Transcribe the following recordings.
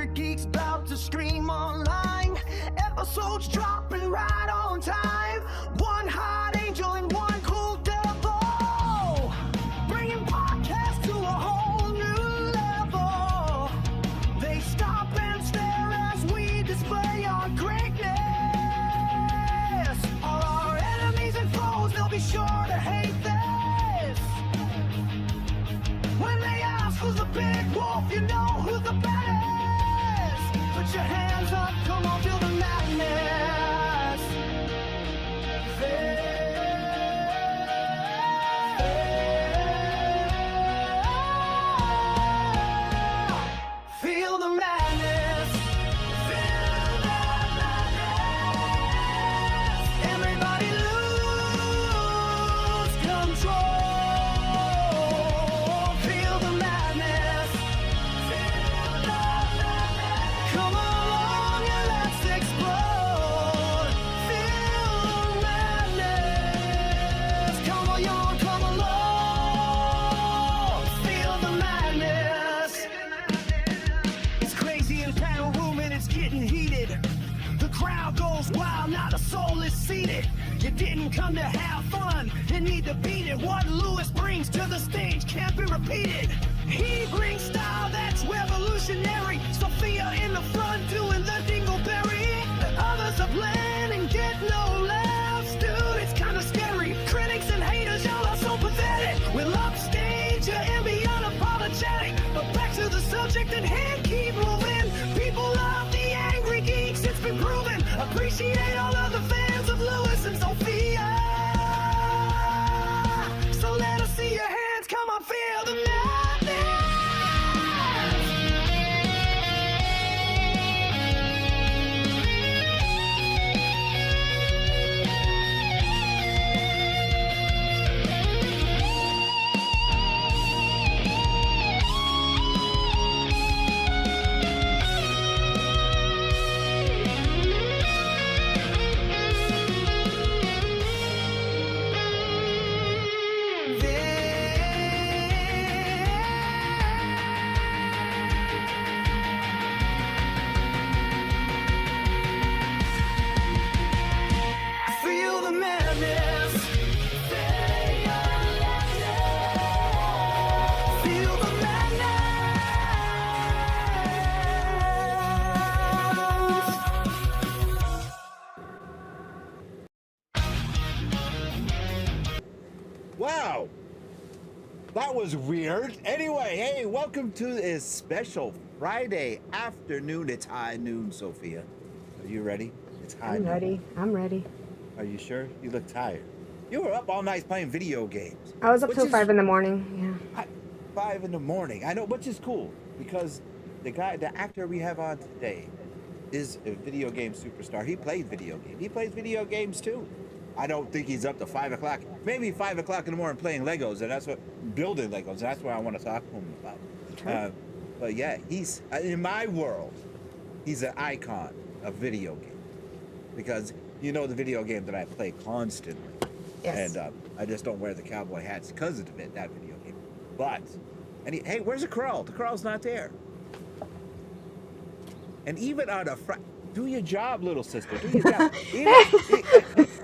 Angrygeeks about to scream online. Episodes dropping right on time. One hot angel and one cool devil, bringing podcasts to a whole new level. They stop and stare as we display our greatness. All our enemies and foes, they'll be sure to hate this. When they ask who's the big wolf, you know who's the baddest. Put your hands up, come on, feel the madness. Feel the madness. Feel the madness. Everybody lose control. Feel the madness. Feel the madness. Come along and let's explode. Feel the madness. Come on, y'all, come along. Feel the madness. It's crazy in panel room and it's getting heated. The crowd goes wild, not a soul is seated. You didn't come to have fun, you need to beat it. What Lewis brings to the stage can't be repeated. He brings style that's revolutionary. Sophia in the front doing the dingleberry. Others are playing and get no laughs. Dude, it's kinda scary. Critics and haters, y'all are so pathetic. We'll upstage you and be unapologetic. But back to the subject at hand, keep moving. People love the Angrygeeks, it's been proven. Appreciate all of the fans of Lewis and Sophia. So let us see your hands, come on, feel the madness. Feel the madness. Feel the madness. Wow, that was weird. Anyway, hey, welcome to this special Friday afternoon. It's high noon, Sophia. Are you ready? It's high noon. I'm ready. Are you sure? You look tired. You were up all night playing video games. I was up Which till is- 5 in the morning. 5 in the morning. I know, which is cool because the actor we have on today is a video game superstar. He plays video games. He plays video games too. I don't think he's up to 5 o'clock. Maybe 5 o'clock in the morning playing Legos, and that's what building Legos. And that's what I want to talk to him about. Sure. But yeah, he's in my world. He's an icon of video games because you know the video game that I play constantly. Yes. And I just don't wear the cowboy hats because of that video game. But, hey, where's the Krell? The Krell's not there. And even on a do your job, little sister. Do your job.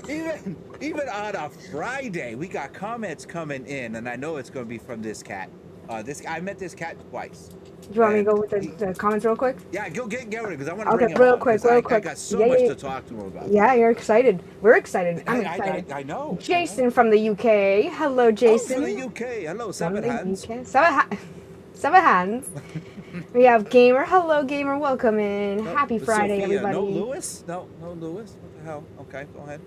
even on a Friday, we got comments coming in, and I know it's going to be from this cat. I met this cat twice. Do you want me to go with the comments real quick? Yeah, go get with it because I want to Okay, bring him real on, quick, 'cause real I quick. got so Yeah, much yeah. to talk to him about. Yeah, you're excited. We're excited. I'm excited. I know. Jason from the UK. Hello, Jason. Oh, from the UK. Hello, From Seven the Hands. UK. Seven hands. We have Gamer. Hello, Gamer. Welcome in. Happy Friday, Sophia, everybody. No Lewis? No Lewis? What the hell? Okay, go ahead.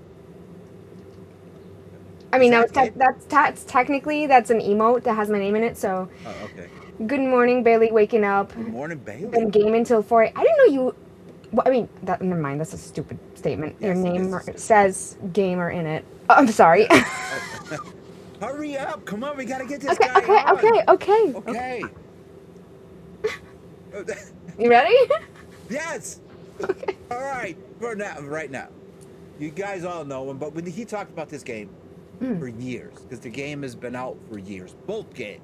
I mean, Is that that's technically that's an emote that has my name in it. So, Oh, okay. good morning, Bailey. Waking up. Good morning, Bailey. Been gaming till 4. I didn't know you. Well, I mean, never mind. That's a stupid statement. Your Yes, it name is stupid. says gamer in it. Oh, I'm sorry. Hurry up! Come on, we gotta get this Okay, guy on. okay. Okay. You ready? Yes. Okay. All right. For now, right now, you guys all know him, but when he talked about this game for years, because the game has been out for years, both games.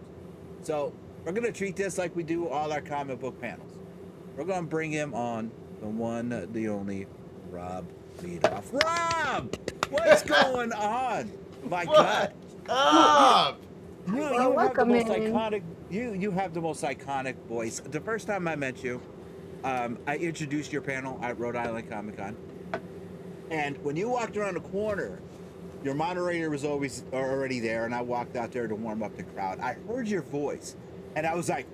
So we're gonna treat this like we do all our comic book panels. We're gonna bring him on, the one, the only, Rob Wiethoff. Rob, what's going on? My God. Up? You have the most iconic. You have the most iconic voice. The first time I met you, I introduced your panel at Rhode Island Comic Con, and when you walked around the corner, your moderator was always already there, and I walked out there to warm up the crowd. I heard your voice, and I was like,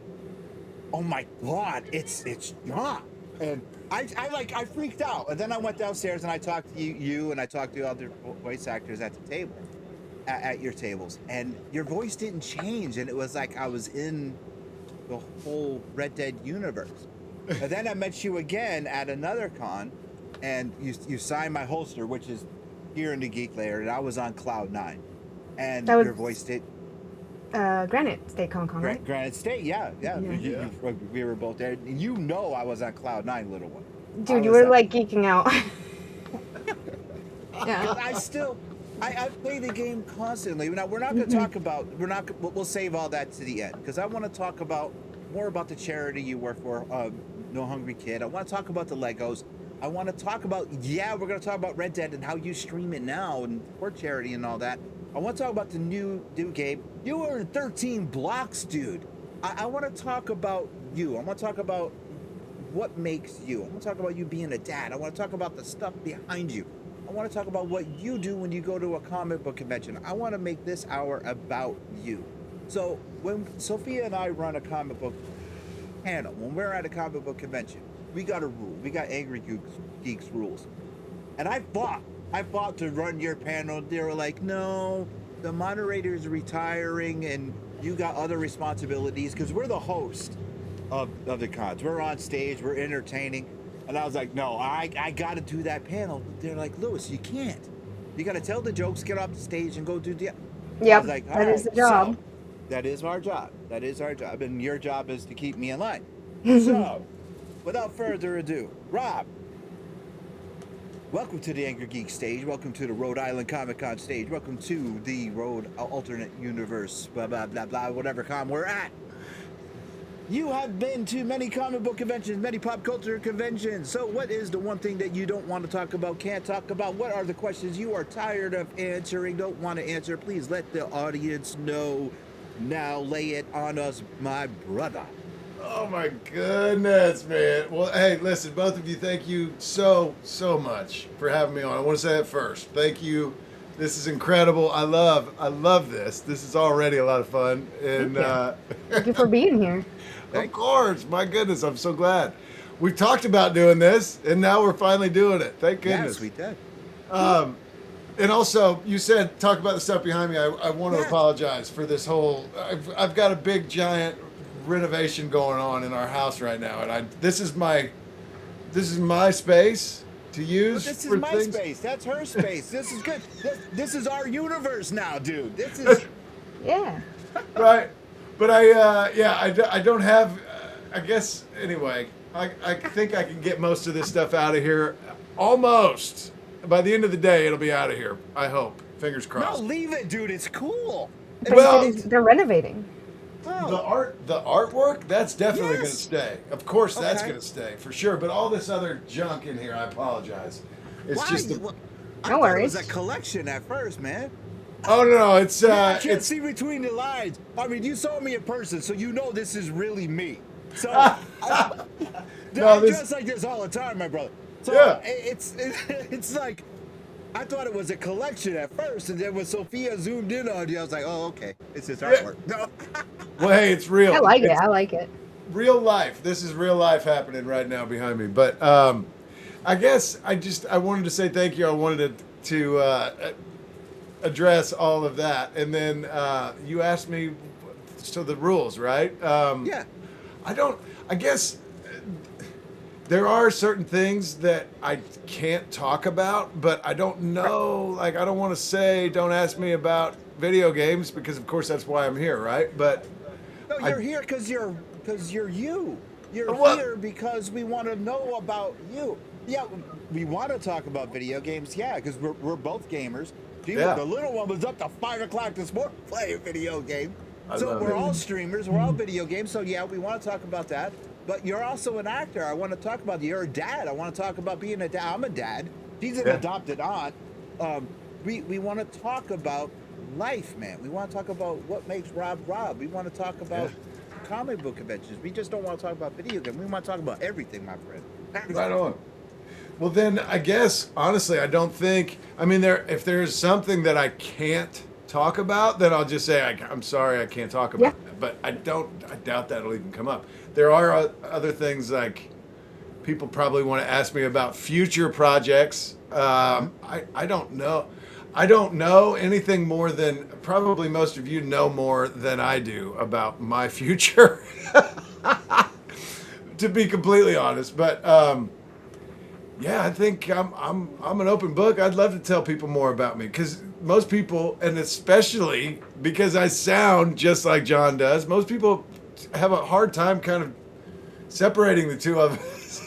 "Oh my God, it's John!" And I freaked out, and then I went downstairs and I talked to you, and I talked to other voice actors at the table. At your tables, and your voice didn't change, and it was like I was in the whole Red Dead universe. And then I met you again at another con, and you signed my holster, which is here in the Geek Lair, and I was on cloud 9, and your voice did. Granite State Comic Con, right? Granite State, yeah. We were both there. You know, I was on cloud 9, little one. Dude, you were like geeking out. Yeah. I play the game constantly. Now we're not going to talk about. We'll save all that to the end, because I want to talk about more about the charity you work for, No Hungry Kid. I want to talk about the Legos. I want to talk about. Yeah, we're going to talk about Red Dead and how you stream it now and for charity and all that. I want to talk about the new game. You were in 13 blocks, dude. I want to talk about you. I want to talk about what makes you. I want to talk about you being a dad. I want to talk about the stuff behind you. I want to talk about what you do when you go to a comic book convention. I want to make this hour about you. So when Sophia and I run a comic book panel, when we're at a comic book convention, we got a rule. We got Angrygeeks rules. And I fought to run your panel. They were like, no, the moderator's retiring and you got other responsibilities, because we're the host of the cons. We're on stage, we're entertaining. And I was like, no, I got to do that panel. They're like, Lewis, you can't. You got to tell the jokes, get off the stage, and go do the. Yep, like, that is the job. So, that is our job. That is our job. And your job is to keep me in line. So, without further ado, Rob, welcome to the Angrygeeks stage. Welcome to the Rhode Island Comic Con stage. Welcome to the Rhode Alternate Universe, blah, blah, blah, blah, whatever con we're at. You have been to many comic book conventions, many pop culture conventions. So what is the one thing that you don't want to talk about, can't talk about? What are the questions you are tired of answering, don't want to answer? Please let the audience know. Now lay it on us, my brother. Oh my goodness, man. Well, hey, listen, both of you, thank you so much for having me on. I want to say that first. Thank you. This is incredible. I love this. This is already a lot of fun. And Thank you for being here. Of course. My goodness, I'm so glad. We talked about doing this, and now we're finally doing it. Thank goodness. Yes, we did. And also, you said talk about the stuff behind me. I want to apologize for this whole. I've got a big giant renovation going on in our house right now, and this is my space to use. Well, this is for my things. space. That's her space. This is good. This is our universe now, dude. This is. Yeah. Right. But I don't have. I guess anyway. I think I can get most of this stuff out of here. Almost. By the end of the day, it'll be out of here. I hope. Fingers crossed. No, leave it, dude. It's cool. Well, they're renovating. Oh. The artwork, that's definitely Yes. going to stay. Of course, that's Okay. going to stay for sure. But all this other junk in here, I apologize. It's Why? just. I No thought worries. It was a collection at first, man. Oh no, it's I can't it's see between the lines. I mean, you saw me in person, so you know this is really me. So I dress like this all the time, my brother. So Yeah. it's like I thought it was a collection at first, and then when Sophia zoomed in on you, I was like, oh, okay, it's his artwork. No. well, hey, it's real. I like it. It's I like it. real life. This is real life happening right now behind me. But I guess I wanted to say thank you. I wanted to address all of that, and then you asked me. So the rules, right? Yeah. I guess there are certain things that I can't talk about, but I don't know. Like, I don't want to say, don't ask me about video games, because of course that's why I'm here, right? But No, you're here because you're you. You're Well- here because we want to know about you. Yeah, we want to talk about video games. Yeah, because we're both gamers. Yeah. The little one was up to 5 o'clock this morning playing video game. I So love we're it. all streamers. We're all video games. So yeah, we want to talk about that. but you're also an actor. I want to talk about you're a dad. I want to talk about being a dad. I'm a dad. She's an adopted aunt. We want to talk about life, man. We want to talk about what makes Rob Rob. We want to talk about comic book conventions. We just don't want to talk about video games. We want to talk about everything, my friend. Right on. Well, then I guess honestly, I don't think. I mean, if there's something that I can't talk about, then I'll just say I'm sorry, I can't talk about that. But I doubt that'll even come up. There are other things like people probably want to ask me about future projects. I don't know. I don't know anything more than probably most of you know more than I do about my future. To be completely honest, but yeah, I think I'm an open book. I'd love to tell people more about me because most people, and especially because I sound just like John does, most people have a hard time kind of separating the two of us.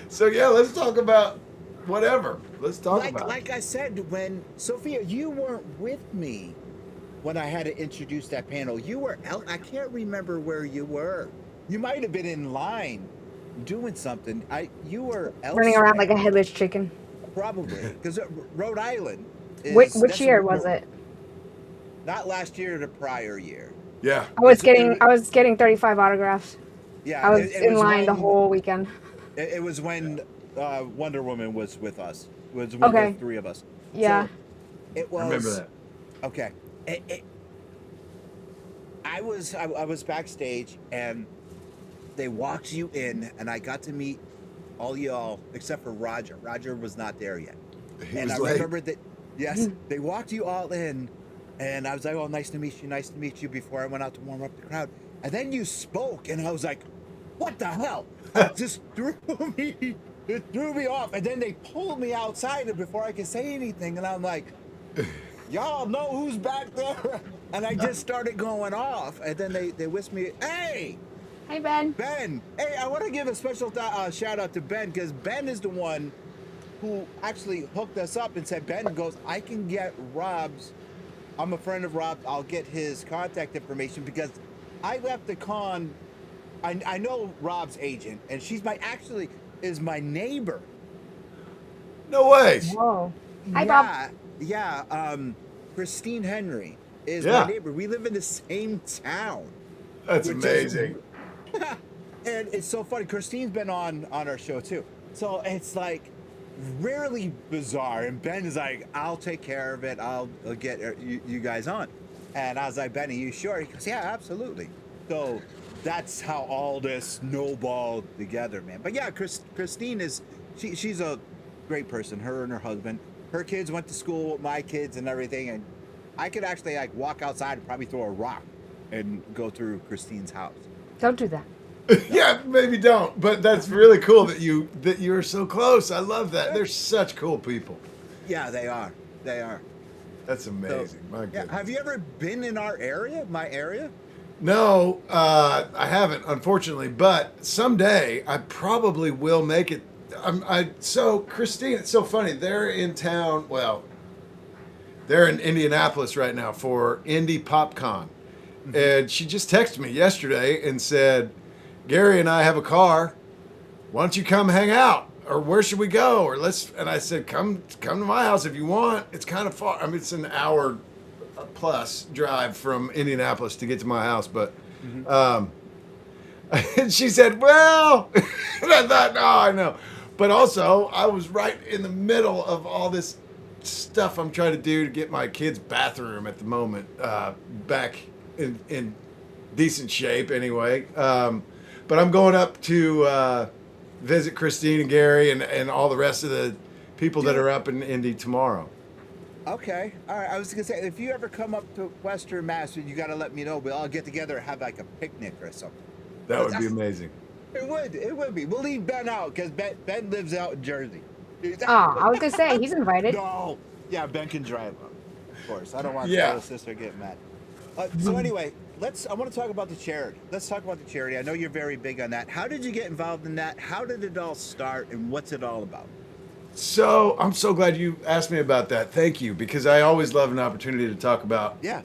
So yeah, let's talk about whatever. Let's talk about it. Like I said, when Sophia, you weren't with me when I had to introduce that panel. You were I can't remember where you were. You might have been in line doing something. You were running around like a headless chicken. Probably because Rhode Island. Which year was it? Not last year, the prior year. Yeah. I was getting 35 autographs. Yeah, I was in line the whole weekend. It was when Wonder Woman was with us. It was with the three of us. Yeah. So it was. I remember that. Okay. I was backstage and they walked you in, and I got to meet all y'all except for Roger. Roger was not there yet. And I remember that. Yes, they walked you all in, and I was like, "Oh, nice to meet you." Before I went out to warm up the crowd, and then you spoke, and I was like, "What the hell?" It just it threw me off, and then they pulled me outside, and before I could say anything, and I'm like, "Y'all know who's back there?" And I just started going off, and then they whisked me, "Hey, Hey, Ben. Ben, hey, I want to give a special shout out to Ben because Ben is the one who actually hooked us up and said, Ben goes, I can get Rob's, I'm a friend of Rob, I'll get his contact information because I left the con, I know Rob's agent, and she's is my neighbor. No way. Whoa. Hi, Bob. Yeah, Christine Henry is my neighbor. We live in the same town. That's amazing. And it's so funny. Christine's been on our show too. So it's like really bizarre. And Ben is like, I'll take care of it. I'll get you guys on. And I was like, Ben, are you sure? He goes, yeah, absolutely. So that's how all this snowballed together, man. But yeah, Christine she's a great person. Her and her husband. Her kids went to school with my kids and everything. And I could actually like walk outside and probably throw a rock and go through Christine's house. Don't do that. Yeah, maybe don't. But that's really cool that you're so close. I love that. They're such cool people. Yeah, they are. They are. That's amazing. My goodness. Have you ever been in our area, my area? No, I haven't, unfortunately. But someday I probably will make it. So Christine, it's so funny. They're in town. Well, they're in Indianapolis right now for Indie PopCon. And she just texted me yesterday and said, Gary and I have a car. Why don't you come hang out? Or where should we go? Or and I said, come to my house if you want. It's kind of far. I mean, it's an hour plus drive from Indianapolis to get to my house. But and she said, well, and I thought, no, I know. But also, I was right in the middle of all this stuff I'm trying to do to get my kid's bathroom at the moment back in decent shape anyway. But I'm going up to visit Christine and Gary and all the rest of the people that are up in Indy tomorrow. Okay. All right. I was going to say, if you ever come up to Western Mass, you got to let me know. We'll all get together and have like a picnic or something. That would be amazing. It would be. We'll leave Ben out because Ben lives out in Jersey. Oh, I was going to say, he's invited. No. Yeah, Ben can drive up. Of course. I don't want the sister to get mad. So anyway, I want to talk about the charity. Let's talk about the charity. I know you're very big on that. How did you get involved in that? How did it all start, and what's it all about? So I'm so glad you asked me about that. Thank you, because I always love an opportunity to talk about. Yeah,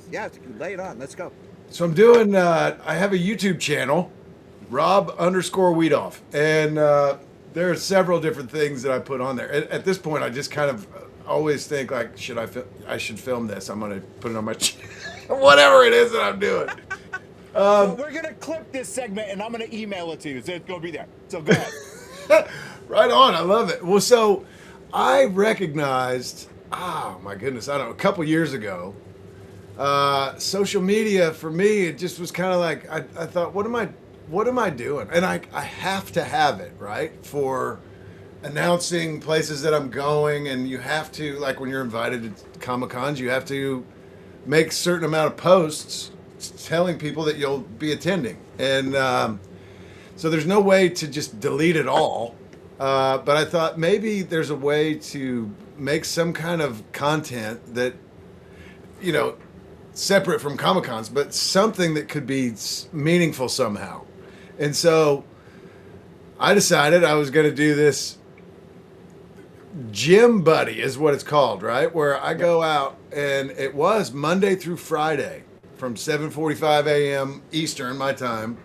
lay it on. Let's go. So I'm doing. I have a YouTube channel, Rob _Wiethoff. And there are several different things that I put on there. At this point, I just kind of always think like, I should film this. I'm gonna put it on my whatever it is that I'm doing. Well, we're gonna clip this segment, and I'm gonna email it to you. So it's gonna be there. So go ahead. Right on. I love it. Well, so I recognized, oh my goodness, I don't know, a couple years ago, social media for me, it just was kind of like, I thought, what am I doing? And I have to have it, right? For announcing places that I'm going, and you have to, like when you're invited to Comic-Cons, you have to make a certain amount of posts telling people that you'll be attending. And so there's no way to just delete it all. But I thought maybe there's a way to make some kind of content that, you know, separate from Comic-Cons, but something that could be meaningful somehow. And so I decided I was going to do this Gym Buddy is what it's called, right? Where I go out, and it was Monday through Friday from 7:45 a.m. Eastern, my time,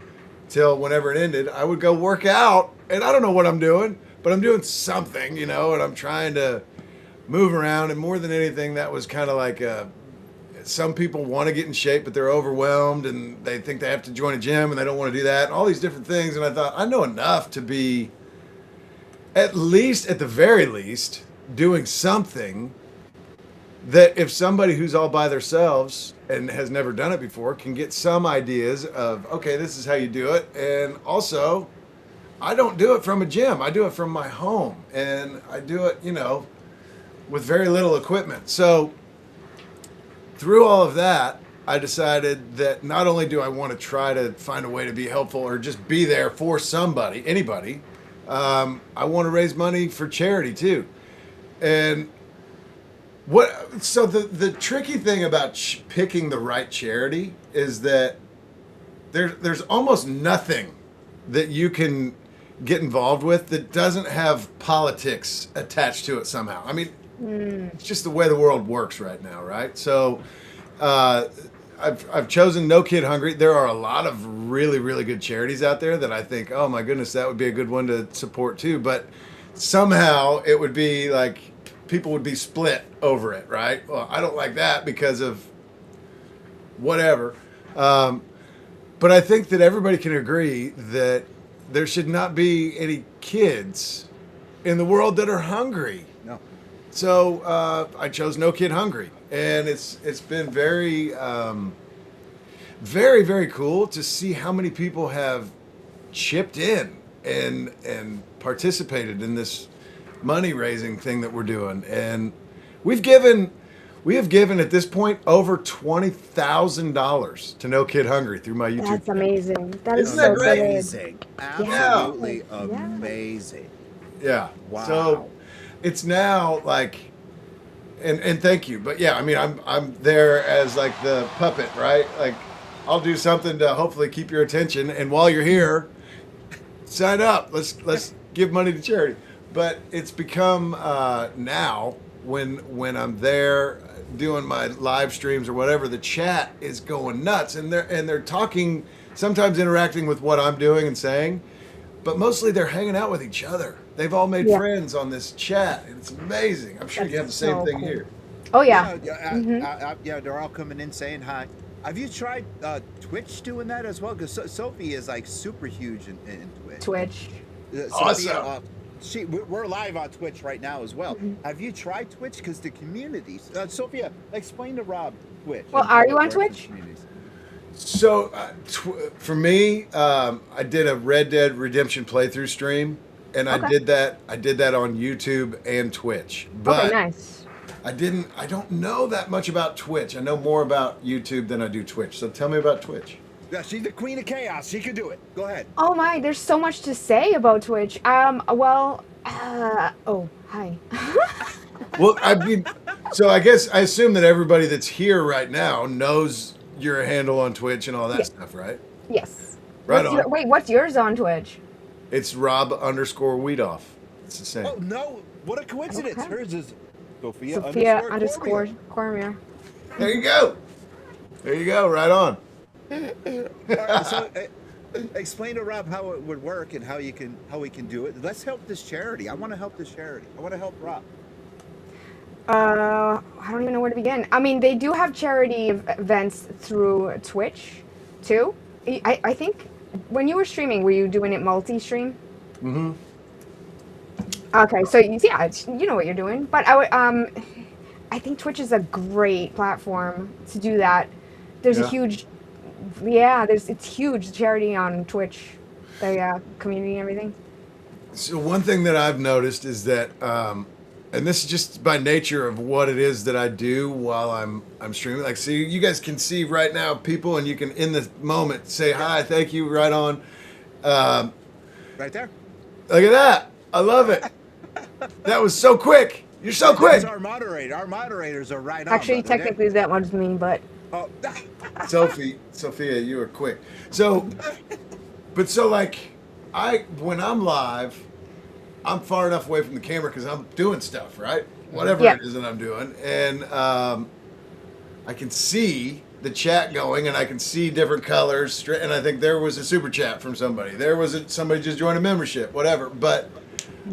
till whenever it ended. I would go work out, and I don't know what I'm doing, but I'm doing something, you know, and I'm trying to move around. And more than anything, that was kind of like some people want to get in shape, but they're overwhelmed, and they think they have to join a gym, and they don't want to do that, and all these different things. And I thought, I know enough to be, at the very least, doing something that if somebody who's all by themselves and has never done it before can get some ideas of, okay, this is how you do it. And also, I don't do it from a gym. I do it from my home, and I do it, you know, with very little equipment. So through all of that, I decided that not only do I want to try to find a way to be helpful or just be there for somebody, anybody, I want to raise money for charity too. And so the tricky thing about picking the right charity is that there's almost nothing that you can get involved with that doesn't have politics attached to it somehow. I mean, it's just the way the world works right now, right? So I've chosen No Kid Hungry. There are a lot of really, really good charities out there that I think, oh my goodness, that would be a good one to support too. But somehow it would be like people would be split over it, right? Well, I don't like that because of whatever. But I think that everybody can agree that there should not be any kids in the world that are hungry. No. So I chose No Kid Hungry, and it's been very, very, very cool to see how many people have chipped in and participated in this money raising thing that we're doing. And we have given at this point over $20,000 to No Kid Hungry through my YouTube. That's amazing. That is Isn't that so great? good. Amazing. Absolutely amazing. Yeah. Wow. So it's now like, and thank you, but yeah, I mean, I'm there as like the puppet, right? Like, I'll do something to hopefully keep your attention, and while you're here, sign up. Let's give money to charity. But it's become now when I'm there doing my live streams or whatever, the chat is going nuts, and they're talking, sometimes interacting with what I'm doing and saying, but mostly they're hanging out with each other. They've all made friends on this chat, and it's amazing. I'm sure you have the same so thing cool. here. Oh yeah. Yeah, they're all coming in saying hi. Have you tried Twitch doing that as well? Because Sophie is like super huge in Twitch. Twitch. Sophia, we're live on Twitch right now as well. Have you tried Twitch? Because the communities. Sophia, explain to Rob Twitch. Well, are you on Twitch? So for me, I did a Red Dead Redemption playthrough stream, and I did that on YouTube and Twitch. But Okay, nice. I don't know that much about Twitch. I know more about YouTube than I do Twitch. So tell me about Twitch. Yeah, she's the queen of chaos. She can do it. Go ahead. Oh my, there's so much to say about Twitch. Oh, hi. Well, I mean, so I assume that everybody that's here right now knows your handle on Twitch and all that stuff, right? Yes. Right on. What's yours on Twitch? It's Rob _Wiethoff. It's the same. Oh no! What a coincidence! Okay. Hers is Sophia _ Cormier. There you go. There you go. Right on. So, Explain to Rob how it would work and how we can do it. Let's help this charity. I want to help this charity. I want to help Rob. I don't even know where to begin. I mean, they do have charity events through Twitch, too. I think when you were streaming, were you doing it multi-stream? Mm-hmm. Okay, so you know what you're doing. But I think Twitch is a great platform to do that. There's a huge, it's huge charity on Twitch, the community and everything. So one thing that I've noticed is that, and this is just by nature of what it is that I do while I'm streaming. Like, so you guys can see right now people, and you can in the moment say hi, thank you, right on. Right there. Look at that! I love it. That was so quick. You're so quick. That's our moderator. Our moderators are right on. Actually, technically, that one's me, but. Oh. Sophia, you were quick. So, like, when I'm live, I'm far enough away from the camera because I'm doing stuff, right? Whatever it is that I'm doing, and I can see the chat going, and I can see different colors. And I think there was a super chat from somebody. There was somebody just joined a membership, whatever. But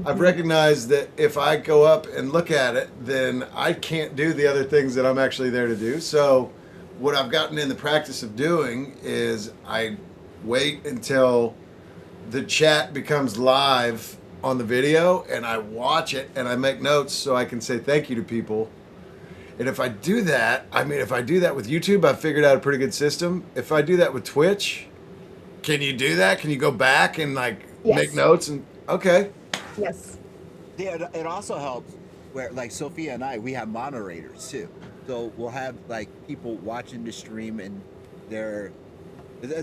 I've recognized that if I go up and look at it, then I can't do the other things that I'm actually there to do. So what I've gotten in the practice of doing is I wait until the chat becomes live on the video, and I watch it and I make notes so I can say thank you to people. And if I do that, if I do that with YouTube, I've figured out a pretty good system. If I do that with Twitch, can you do that? Can you go back and make notes? And okay. Yes. Yeah, it also helps where like Sophia and I, we have moderators too. So we'll have like people watching the stream and they're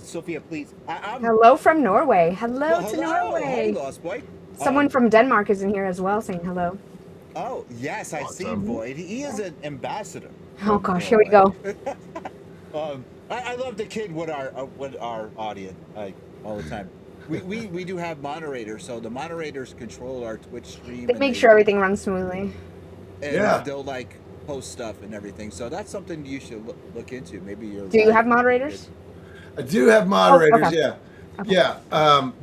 Sophia, please. Hello from Norway. Hello to Norway. Hey, Lost Boy. Someone from Denmark is in here as well saying hello. Oh, yes, I see Void. He is an ambassador. Oh gosh, here we go. I love the kid with our audience all the time. We do have moderators, so the moderators control our Twitch stream. They make sure everything runs smoothly. And they'll like post stuff and everything. So that's something you should look into. Maybe you're. Do you have moderators? I do have moderators, okay. yeah. Okay. Yeah,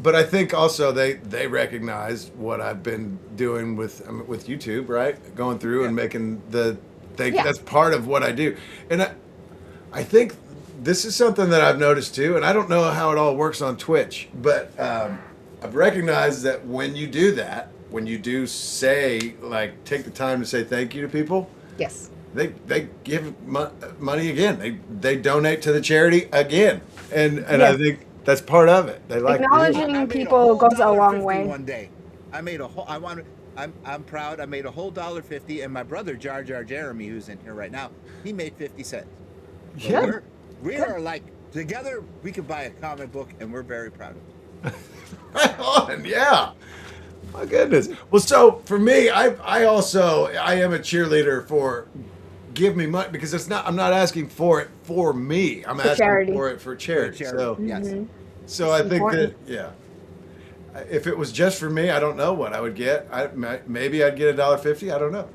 but I think also they recognize what I've been doing with YouTube, right? Going through and making that's part of what I do. And I think this is something that I've noticed too, and I don't know how it all works on Twitch, but I've recognized that when you do that, when you do say, like, take the time to say thank you to people, yes, they give money again. They donate to the charity again, and I think that's part of it. They like acknowledging people goes a long way. One day, I made a whole. I'm proud. I made a whole $1.50, and my brother Jar Jar Jeremy, who's in here right now, he made 50 cents. So yeah, we are like together. We could buy a comic book, and we're very proud of it. Right on, yeah. My goodness. Well, so for me, I am a cheerleader for give me money because I'm not asking for it for me. I'm asking charity. for it for charity. So yes. So I think that if it was just for me, I don't know what I would get. Maybe I'd get $1.50. I don't know.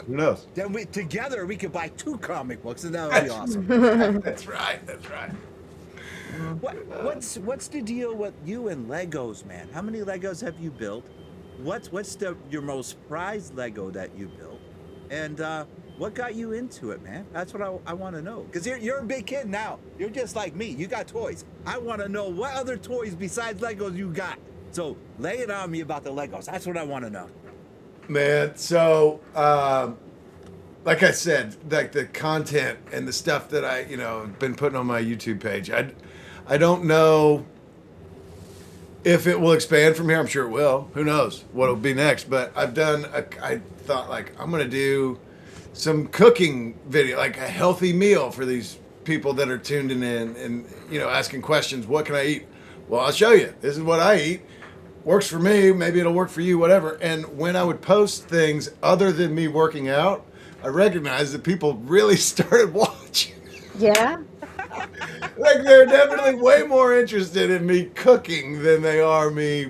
Who knows? Then together we could buy 2 comic books, and that would be awesome. That's right. That's right. What's the deal with you and Legos, man? How many Legos have you built? What's your most prized Lego that you built? And what got you into it, man? That's what I want to know. Because you're a big kid now. You're just like me. You got toys. I want to know what other toys besides Legos you got. So lay it on me about the Legos. That's what I want to know. Man, so like I said, like the content and the stuff that I been putting on my YouTube page, I don't know if it will expand from here. I'm sure it will. Who knows what will be next? But I thought like I'm gonna do some cooking video, like a healthy meal for these people that are tuned in and asking questions. What can I eat? Well, I'll show you. This is what I eat. Works for me. Maybe it'll work for you. Whatever. And when I would post things other than me working out, I recognized that people really started watching. Yeah. Like they're definitely way more interested in me cooking than they are me,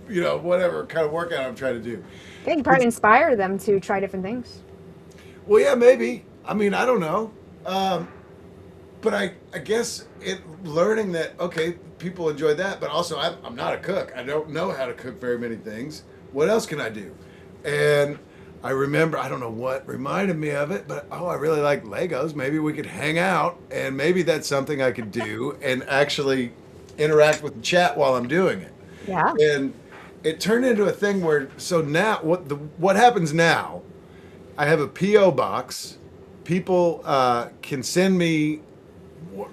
whatever kind of workout I'm trying to do. Yeah, you probably inspire them to try different things. Well, yeah, maybe. I mean, I don't know. but I guess learning that, okay, people enjoy that, but also I'm not a cook. I don't know how to cook very many things. What else can I do? And I remember, I don't know what reminded me of it, but I really like Legos. Maybe we could hang out, and maybe that's something I could do and actually interact with the chat while I'm doing it. Yeah. And it turned into a thing where, so now what happens now, I have a PO box. People can send me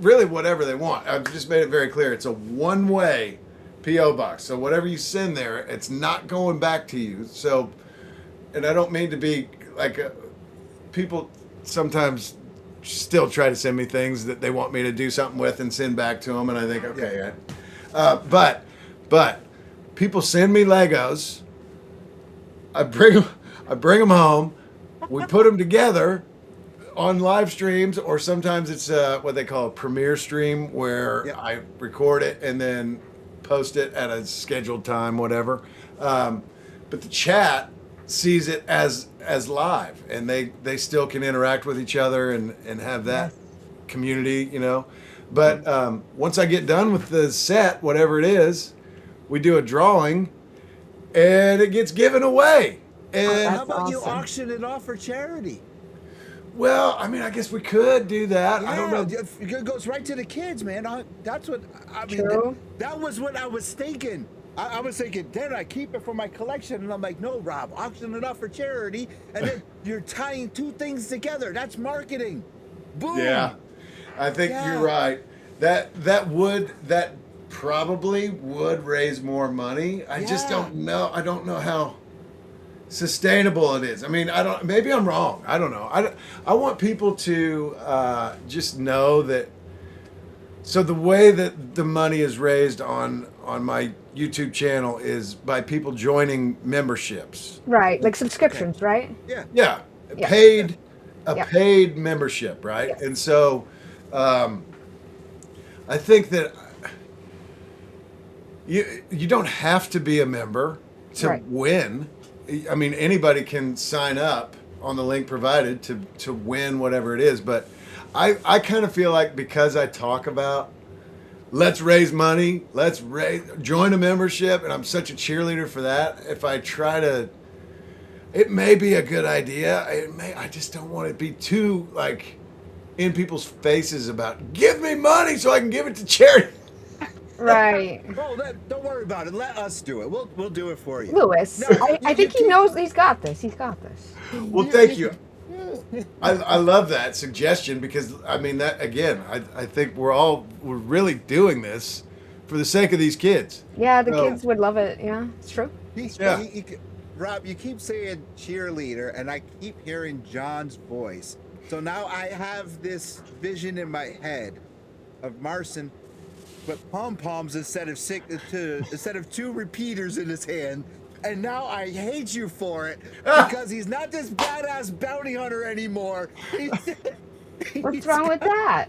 really whatever they want. I've just made it very clear. It's a one-way PO box. So whatever you send there, it's not going back to you. So, and I don't mean to be like people sometimes still try to send me things that they want me to do something with and send back to them, and I think, okay, but people send me Legos. I bring them home. We put them together on live streams, or sometimes it's what they call a premiere stream, where I record it and then post it at a scheduled time, whatever. But the chat sees it as live, and they still can interact with each other and have that community, you know. But once I get done with the set, whatever it is, we do a drawing, and it gets given away. And How about you awesome. auction it off for charity? well, I mean, I guess we could do that. I don't know. It goes right to the kids, man. That's what I mean. True. That was what I was thinking. I was thinking, then I keep it for my collection, and I'm like, no, Rob, auction it off for charity, and then you're tying two things together. That's marketing. Boom. Yeah, I think you're right. That probably would raise more money. I just don't know. I don't know how sustainable it is. I mean, maybe I'm wrong. I don't know. I want people to just know that. So the way that the money is raised on my YouTube channel is by people joining memberships. Right, like subscriptions, right? Yeah. Yeah, Yeah. paid membership, right? Yeah. And so, I think that you don't have to be a member to Right. win. I mean, anybody can sign up on the link provided to win whatever it is. But I kind of feel like, because I talk about let's raise money, join a membership, and I'm such a cheerleader for that. If I try to, it may be a good idea. I just don't want to be too like in people's faces about give me money so I can give it to charity. Right. Oh, don't worry about it. Let us do it. We'll do it for you. Lewis, No, I think he knows he's got this. He's got this. Well, thank you. I love that suggestion, because I mean that again. I think we're really doing this for the sake of these kids. Yeah, the So- kids would love it. Yeah, it's true. Yeah. Rob, you keep saying cheerleader, and I keep hearing John's voice. So now I have this vision in my head of Marston with pom-poms instead of two repeaters in his hand. And now I hate you for it, because he's not this badass bounty hunter anymore. What's wrong with that?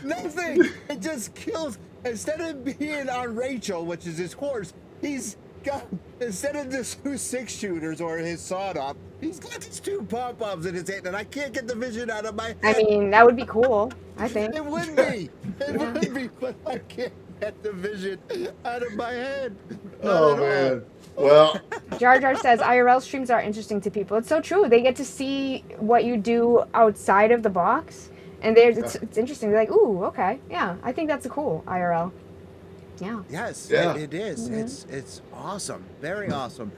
Nothing. It just kills. Instead of being on Rachel, which is his horse, he's got, instead of the two 6-shooters or his sawed-off, he's got these two pom-poms in his hand, and I can't get the vision out of my head. I mean, that would be cool, I think. It would be. It would be, but I can't get the vision out of my head. Not Oh at all. man. Well, Jar Jar says IRL streams are interesting to people. It's so true. They get to see what you do outside of the box, and it's interesting. They're like, ooh, okay, yeah, I think that's a cool IRL. Yeah. Yes, Yeah. it is. It's awesome. Very awesome.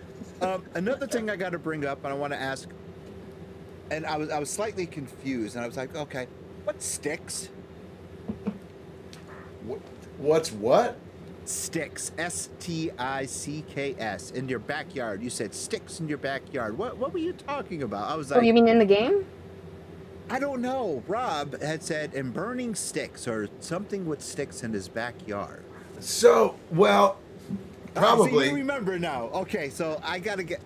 Another thing I got to bring up, and I want to ask, and I was slightly confused, and I was like, okay, what sticks? what's what? Sticks, STICKS, in your backyard. You said sticks in your backyard. What were you talking about? I was Oh, like, you mean in the game? I don't know. Rob had said, and burning sticks, or something with sticks in his backyard. So, well, So probably. you remember now. Okay, so I got to get.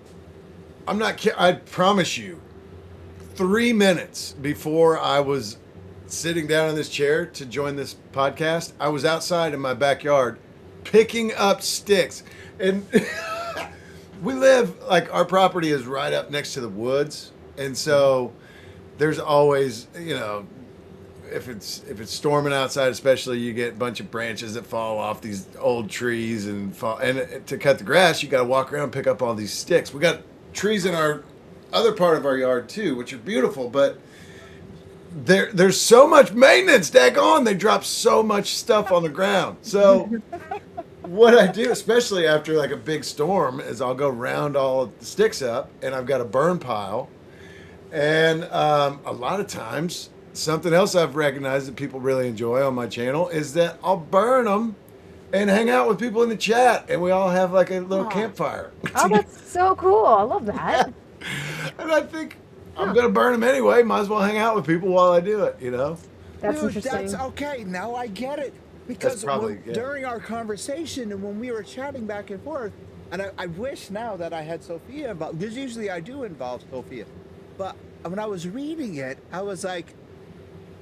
I'm not kidding. I promise you, 3 minutes before I was sitting down in this chair to join this podcast, I was outside in my backyard picking up sticks. And we live, like, our property is right up next to the woods. And so there's always, if it's storming outside, especially, you get a bunch of branches that fall off these old trees and fall. And to cut the grass, you got to walk around and pick up all these sticks. We got trees in our other part of our yard too, which are beautiful, but there's so much maintenance. Daggone, they drop so much stuff on the ground. So what I do, especially after like a big storm, is I'll go round all of the sticks up, and I've got a burn pile. And a lot of times, something else I've recognized that people really enjoy on my channel is that I'll burn them and hang out with people in the chat, and we all have like a little campfire. Oh, that's so cool. I love that. And I think I'm going to burn them anyway. Might as well hang out with people while I do it, you know? That's Dude, interesting. that's okay. Now I get it. Because probably, yeah. during our conversation and when we were chatting back and forth, and I wish now that I had Sophia involved, because usually I do involve Sophia. But when I was reading it, I was like,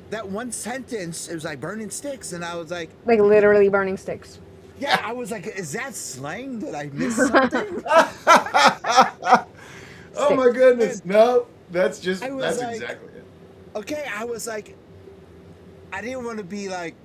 that one sentence, it was like burning sticks, and I was like, Like literally burning sticks. yeah, I was like, is that slang? Did I miss something? Oh my goodness. No, that's just, I was that's like- exactly it. Okay, I was like, I didn't want to be like,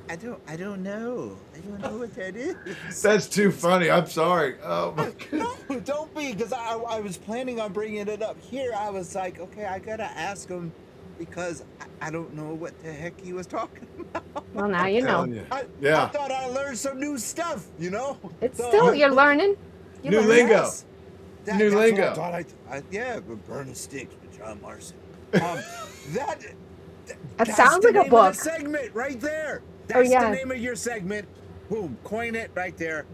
I don't know. I don't know what that is. That's too funny. I'm sorry. Oh my goodness. No, don't be, because I was planning on bringing it up here. I was like, okay, I gotta ask him because I don't know what the heck he was talking about. Well, now you know. Telling you. I Yeah. thought I learned some new stuff, you know? It's So- still, you're learning. You're New learning. lingo. Yes. New that's what lingo. I thought yeah, we're burning sticks with John Marston. That That that's sounds the like a name of book. the segment right there. Oh, That's yeah. the name of your segment. Boom, coin it right there.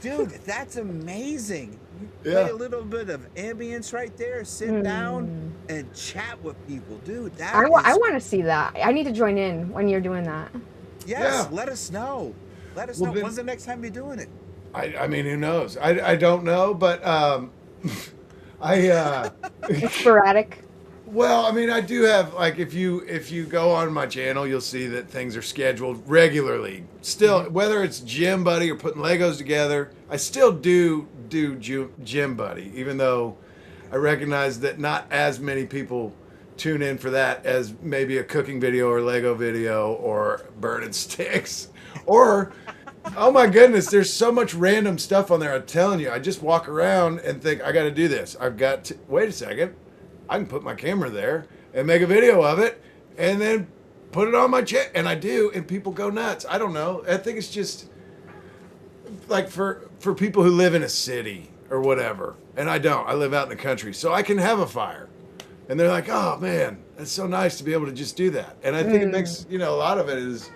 Dude, that's amazing. You play Yeah. a little bit of ambience right there, sit down and chat with people. Dude, that I is- want to see that. I need to join in when you're doing that. Yes, Yeah. let us know. Let us Well, know. then- When's the next time you're doing it? I mean, who knows? I don't know, but It's sporadic. well, I mean, I do have, like, if you go on my channel, you'll see that things are scheduled regularly. Still, whether it's Gym Buddy or putting Legos together, I still do Gym Buddy, even though I recognize that not as many people tune in for that as maybe a cooking video or Lego video or burning sticks. Or, oh my goodness, there's so much random stuff on there. I'm telling you, I just walk around and think, I got to do this. I've got to, wait a second. I can put my camera there and make a video of it and then put it on my channel. And I do, and people go nuts. I don't know. I think it's just like for people who live in a city or whatever. And I don't. I live out in the country. So I can have a fire. And they're like, oh, man, that's so nice to be able to just do that. And I think it makes, a lot of it is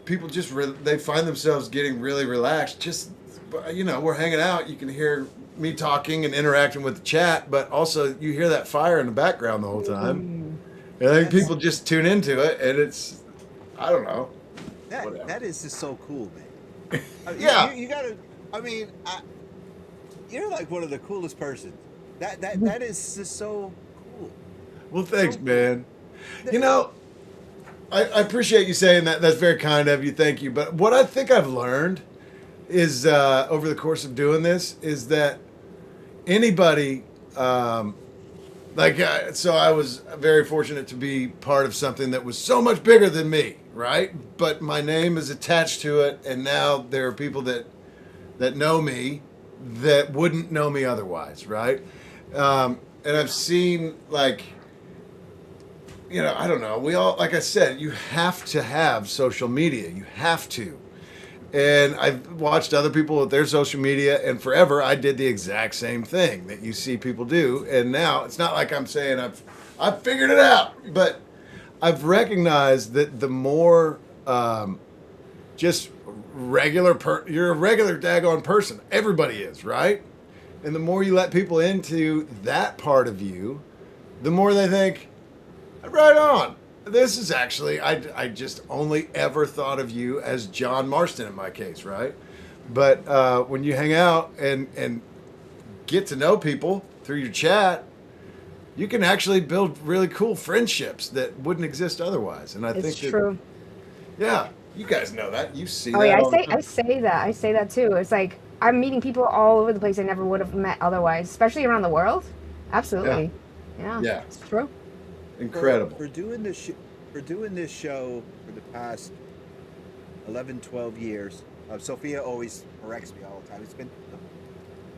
people just, they find themselves getting really relaxed. Just, we're hanging out. You can hear me talking and interacting with the chat, but also you hear that fire in the background the whole time. And I think people just tune into it, and it's, I don't know. Whatever. That is just so cool, man. Yeah. You gotta. I mean, you're like one of the coolest persons. That is just so cool. Well, thanks, man. I appreciate you saying that. That's very kind of you. Thank you. But what I think I've learned is over the course of doing this is that anybody, so I was very fortunate to be part of something that was so much bigger than me, right? But my name is attached to it, and now there are people that know me that wouldn't know me otherwise, right? And I've seen, I don't know. We all, like I said, you have to have social media. You have to. And I've watched other people with their social media, and forever I did the exact same thing that you see people do. And now it's not like I'm saying I've figured it out, but I've recognized that the more just you're a regular daggone person. Everybody is, right? And the more you let people into that part of you, the more they think, right on. This is actually, I just only ever thought of you as John Marston in my case, right? But when you hang out and get to know people through your chat, you can actually build really cool friendships that wouldn't exist otherwise. And I It's think true. Yeah, you guys know that. You see Oh that. yeah, all the time. I say that too. It's like I'm meeting people all over the place I never would have met otherwise, especially around the world. Absolutely. Yeah. Yeah. It's true. Incredible. For doing the for doing this show for the past 11, 12 years. Sophia always corrects me all the time. It's been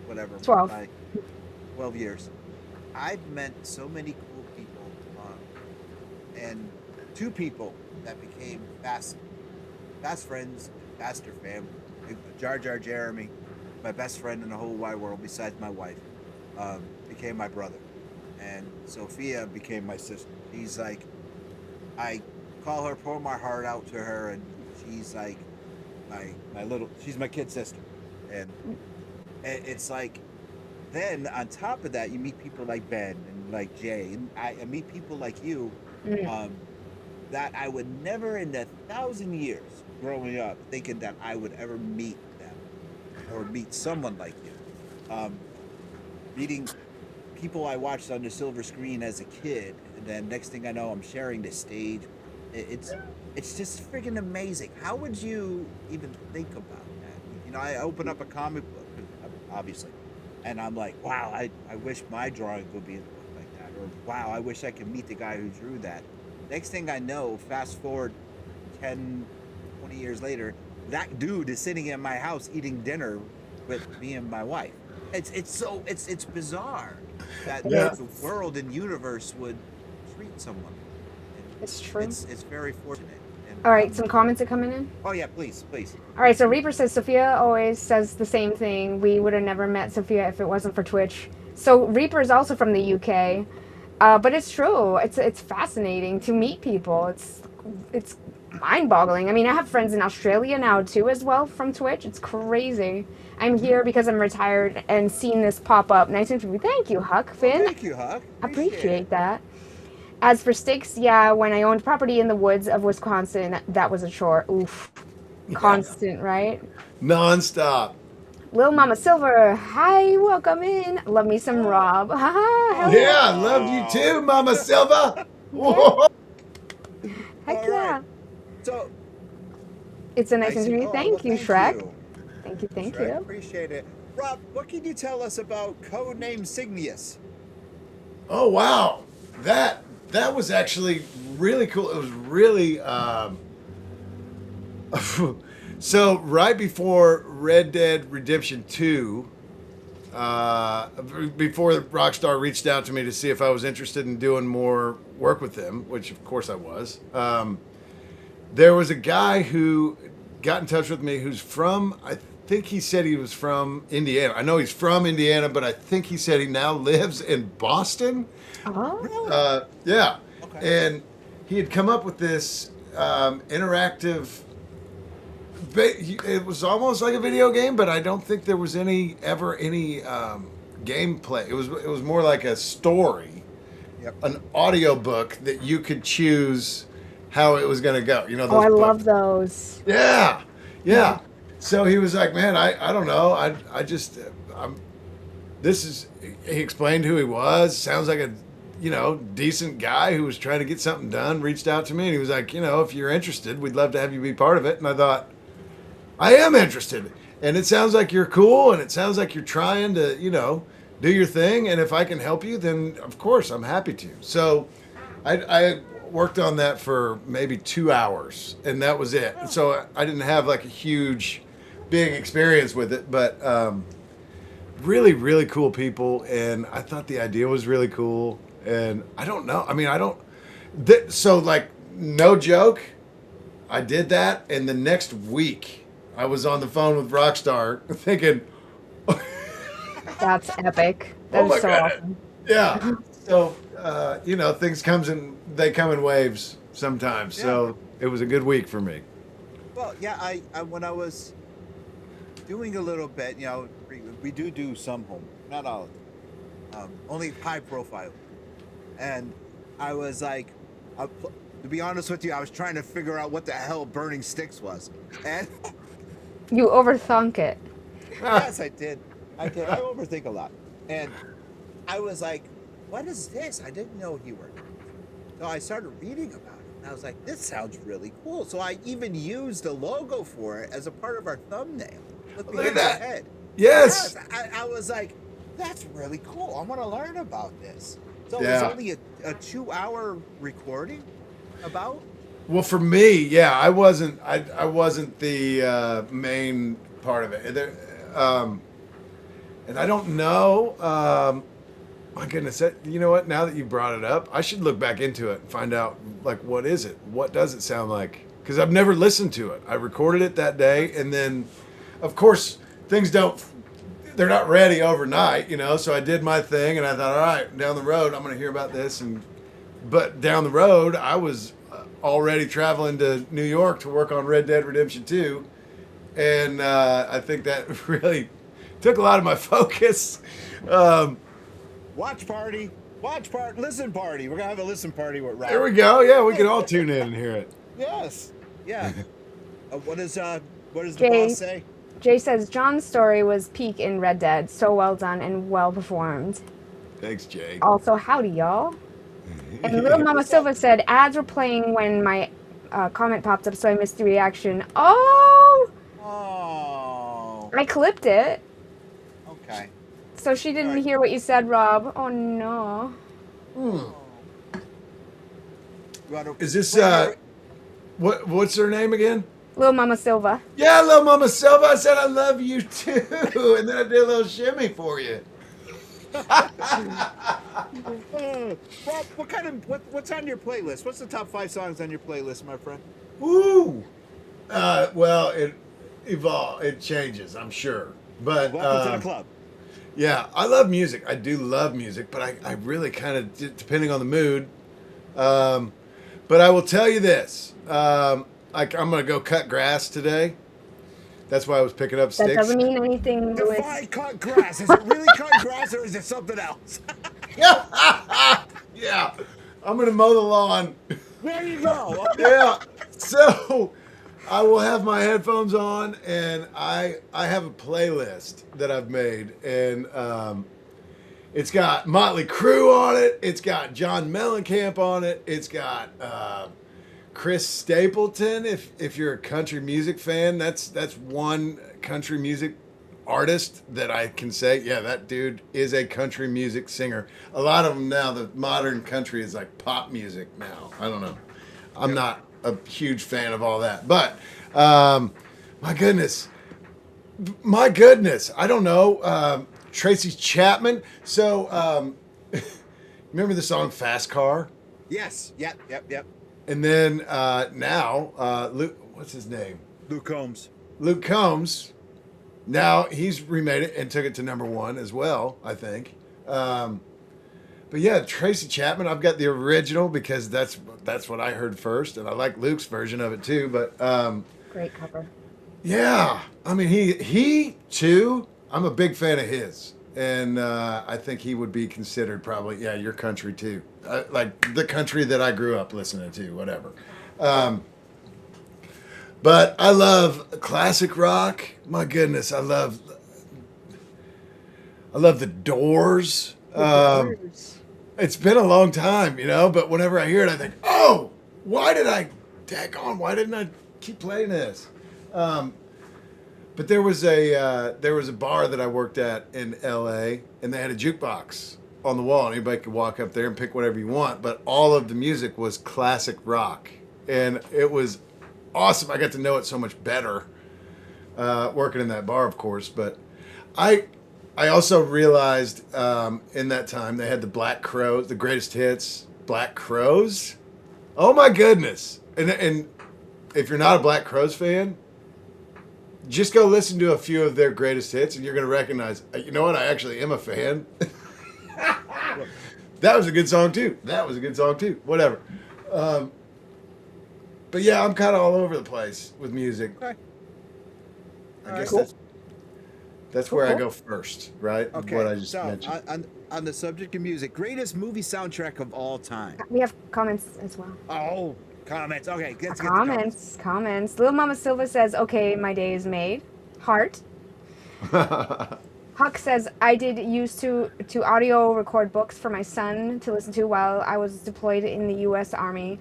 whatever, 12. 12 years. I've met so many cool people, and two people that became fast friends, faster family. Jar Jar Jeremy, my best friend in the whole wide world besides my wife, became my brother, and Sophia became my sister. She's like, I call her, pour my heart out to her, and she's like she's my kid sister, and it's like, then on top of that, you meet people like Ben and like Jay, and I meet people like you, that I would never in 1,000 years growing up thinking that I would ever meet them or meet someone like you. Meeting people I watched on the silver screen as a kid, and then next thing I know, I'm sharing the stage. It's just freaking amazing. How would you even think about that? You know, I open up a comic book, obviously, and I'm like, wow, I wish my drawing would be in a book like that, or wow, I wish I could meet the guy who drew that. Next thing I know, fast forward 10, 20 years later, that dude is sitting in my house eating dinner with me and my wife. It's bizarre that the world and universe would treat someone. It's true. It's very fortunate. And, All right, some comments are coming in. Oh yeah, please. All right, so Reaper says Sophia always says the same thing. We would have never met Sophia if it wasn't for Twitch. So Reaper is also from the UK, but it's true. It's fascinating to meet people. It's mind-boggling. I mean, I have friends in Australia now too, as well, from Twitch. It's crazy. I'm here because I'm retired and seeing this pop up. Nice to meet you. Thank you, Huck Finn. Well, thank you, Huck. Appreciate that. As for sticks, yeah, when I owned property in the woods of Wisconsin, that was a chore. Oof. Constant, right? Non-stop. Lil Mama Silver, hi, welcome in. Love me some Rob. Haha. Yeah, I love you too, Mama Silva. Whoa. Heck All yeah. right. So It's a nice interview. Thank you, Shrek. Thank Shrek, you. appreciate it. Rob, what can you tell us about Codename Signius? Oh wow, that was actually really cool. It was really so right before Red Dead Redemption 2, before Rockstar reached out to me to see if I was interested in doing more work with them, which of course I was. There was a guy who got in touch with me who's from, I think he said he was from Indiana. I know he's from Indiana, but I think he said he now lives in Boston. Oh. Yeah. Okay. And he had come up with this interactive. It was almost like a video game, but I don't think there was any gameplay. It was more like a story, an audio book that you could choose how it was going to go. You know. Oh, I love those. Yeah. So he was like, man, I don't know. He explained who he was. Sounds like a, decent guy who was trying to get something done, reached out to me, and he was like, if you're interested, we'd love to have you be part of it. And I thought, I am interested. And it sounds like you're cool, and it sounds like you're trying to, do your thing. And if I can help you, then of course I'm happy to. So I worked on that for maybe 2 hours, and that was it. And so I didn't have like a huge, big experience with it, but really, really cool people. And I thought the idea was really cool. And I don't know. I mean, so like, no joke, I did that. And the next week I was on the phone with Rockstar thinking, That's epic. That is so awesome. Yeah. So, things they come in waves sometimes. Yeah. So it was a good week for me. Well, yeah, I when I was doing a little bit, we do some home, not all of them, only high profile. And I was like, to be honest with you, I was trying to figure out what the hell burning sticks was. And You overthunk it. yes, I did. I overthink a lot. And I was like, what is this? I didn't know you were. So I started reading about it. And I was like, this sounds really cool. So I even used the logo for it as a part of our thumbnail. Look at that. Head. Yes. I was like, that's really cool. I want to learn about this. So yeah. It was only a 2-hour recording. about? Well, for me, yeah, I wasn't the main part of it. And I don't know. My goodness, you know what? Now that you brought it up, I should look back into it and find out, like, what is it? What does it sound like? Because I've never listened to it. I recorded it that day, and then, of course, they're not ready overnight, you know. So I did my thing, and I thought, all right, down the road, I'm going to hear about this. But down the road, I was already traveling to New York to work on Red Dead Redemption 2, and I think that really took a lot of my focus. Watch party. Listen party. We're going to have a listen party with Rob. There we go. Yeah, we can all tune in and hear it. Yes. Yeah. What does the Jay- boss say? Jay says John's story was peak in Red Dead. So well done and well performed. Thanks, Jay. Also, howdy, y'all. And Little Mama Silva said ads were playing when my comment popped up, so I missed the reaction. Oh! Oh. I clipped it. Okay. So she didn't Alright. hear what you said, Rob. Oh, no. Is this what's her name again? Little Mama Silva. Yeah, little Mama Silva. I said I love you too, and then I did a little shimmy for you. Rob, what's on your playlist? What's the top 5 songs on your playlist, my friend? Ooh. Well, it evolves. It changes, I'm sure. But Welcome to the club. yeah, I love music. I do love music, but I really kind of, depending on the mood. But I will tell you this. I'm going to go cut grass today. That's why I was picking up That sticks. doesn't mean anything, Louis. Define cut grass. Is it really cut grass or is it something else? Yeah. I'm going to mow the lawn. There you go. Yeah. So I will have my headphones on, and I have a playlist that I've made, and it's got Motley Crue on it. It's got John Mellencamp on it. It's got Chris Stapleton. If you're a country music fan, that's one country music artist that I can say, yeah, that dude is a country music singer. A lot of them now, the modern country is like pop music now. I don't know. I'm not a huge fan of all that, but my goodness, I don't know. Tracy Chapman. So remember the song Fast Car? Yes. Yep. And then now, Luke, what's his name? Luke Combs. Luke Combs. Now he's remade it and took it to #1 as well, I think. But yeah, Tracy Chapman. I've got the original because that's what I heard first, and I like Luke's version of it too. But Great cover. yeah, I mean he too. I'm a big fan of his, and I think he would be considered probably your country too, like the country that I grew up listening to, whatever. But I love classic rock. My goodness, I love the Doors. It's been a long time, but whenever I hear it, I think, oh, why didn't I keep playing this? But there was a bar that I worked at in LA, and they had a jukebox on the wall, and anybody could walk up there and pick whatever you want, but all of the music was classic rock, and it was awesome. I got to know it so much better working in that bar, of course, but I also realized in that time they had the Black Crowes, the greatest hits, Black Crowes. Oh my goodness. And if you're not a Black Crowes fan, just go listen to a few of their greatest hits and you're going to recognize, you know what, I actually am a fan. That was a good song too. Whatever. But yeah, I'm kind of all over the place with music. Okay. I guess Cool. that's where I go first, right? Okay. What I just so mentioned. on the subject of music, greatest movie soundtrack of all time. We have comments as well. Oh, comments. Okay, let's get the Comments. Little Mama Silva says, okay, my day is made. Heart. Huck says, I did used to audio record books for my son to listen to while I was deployed in the U.S. Army.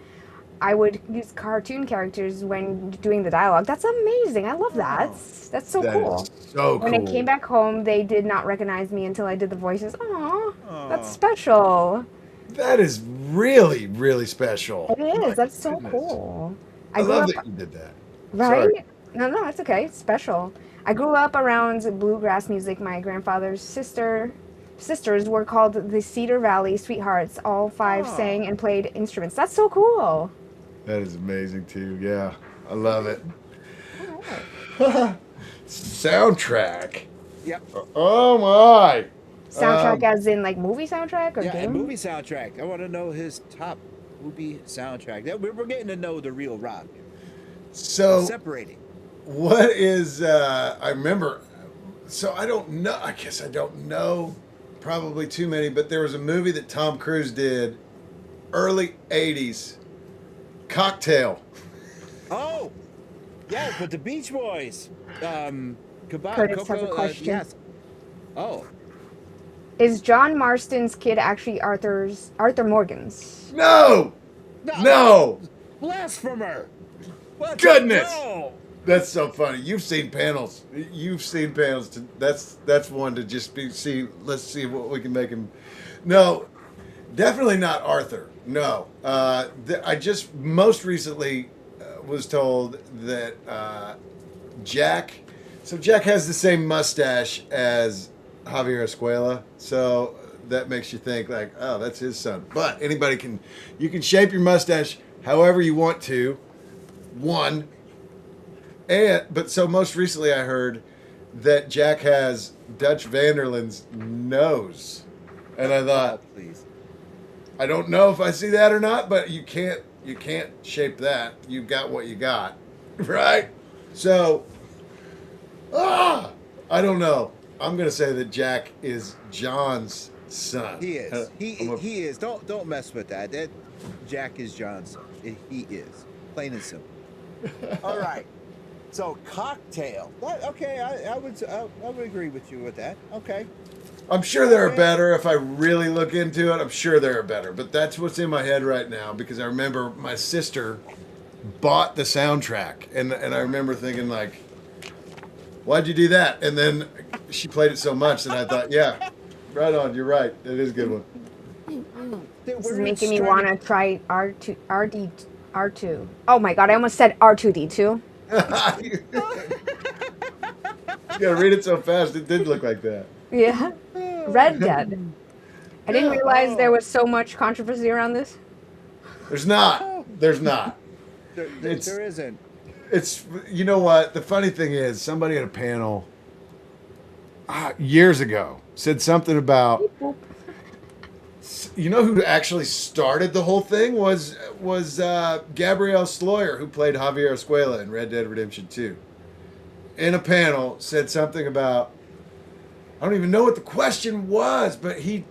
I would use cartoon characters when doing the dialogue. That's amazing. I love that. That's so cool. Is so When cool. I came back home, they did not recognize me until I did the voices. Aw, that's special. That is really, really special. It is. My That's so goodness. cool. I grew love up, that you did that. right? Sorry. No, it's okay. It's special. I grew up around bluegrass music. My grandfather's sisters were called the Cedar Valley Sweethearts. All five sang and played instruments. That's so cool. That is amazing too. Yeah, I love it. All right. Soundtrack. Yep. Oh my. Soundtrack as in like movie soundtrack or Yeah, game? and movie soundtrack. I want to know his top movie soundtrack. We're getting to know the real Rob. So Separating. what is? I remember. So I don't know. I guess I don't know. Probably too many. But there was a movie that Tom Cruise did, early '80s. Cocktail. Oh, yeah, but the Beach Boys. Curtis has a question. Yes. Oh, Is John Marston's kid actually Arthur Morgan's? No. No. blasphemer! What the- Goodness. No! That's so funny. You've seen panels. You've seen panels. That's one to just be see. Let's see what we can make him. No, definitely not Arthur. No. I just most recently was told that Jack. So Jack has the same mustache as Javier Escuela. So that makes you think like, oh, that's his son. But anybody can. You can shape your mustache however you want to. One. But so most recently I heard that Jack has Dutch Vanderland's nose. And I thought, Please. I don't know if I see that or not, but you can't shape that. You got what you got. Right? So I don't know. I'm gonna say that Jack is John's son. He is. He I'm a- he is. Don't mess with that. That Jack is John's son. He is. Plain and simple. All right. So cocktail. What? Okay, I would agree with you with that. Okay. I'm sure there are better if I really look into it. I'm sure there are better, but that's what's in my head right now because I remember my sister bought the soundtrack, and I remember thinking like, "Why'd you do that?" And then she played it so much that I thought, "Yeah, right on. You're right. It is a good one." This is making me want to try R2. Oh my god, I almost said R2D2. You gotta read it so fast. It did look like that. Yeah. Red Dead. I didn't realize there was so much controversy around this. There's not. There's not. There isn't. It's you know what the funny thing is somebody at a panel years ago said something about you know who actually started the whole thing was Gabrielle Sloyer, who played Javier Escuela in Red Dead Redemption 2. In a panel said something about I don't even know what the question was, but he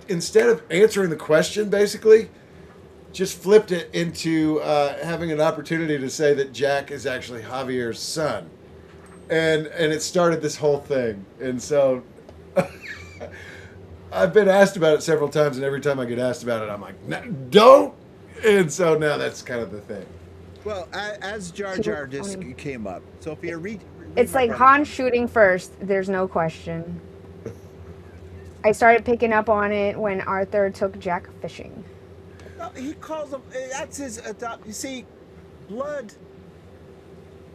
instead of answering the question basically just flipped it into having an opportunity to say that Jack is actually Javier's son. And it started this whole thing. And so I've been asked about it several times, and every time I get asked about it, I'm like, no, don't! And so now that's kind of the thing. Well, as Jar Jar just came up, Sophia, read It's my like brother. Han shooting first. There's no question. I started picking up on it when Arthur took Jack fishing. No, he calls him. That's his adopt. You see, blood.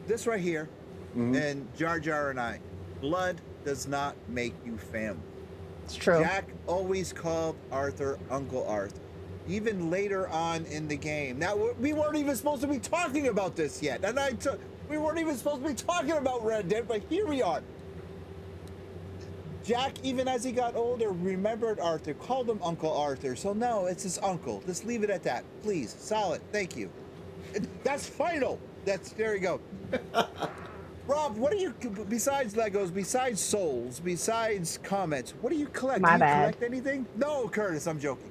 This right here, and Jar Jar and I, blood does not make you family. It's true. Jack always called Arthur Uncle Arthur. Even later on in the game. Now we weren't even supposed to be talking about this yet, and we weren't even supposed to be talking about Red Dead, but here we are. Jack, even as he got older, remembered Arthur, called him Uncle Arthur. So no, it's his uncle. Just leave it at that, please. Solid. Thank you. That's final. There you go. Rob, what do you besides Legos, besides souls, besides comments? What do you collect? My do you bad. collect anything? No, Curtis, I'm joking.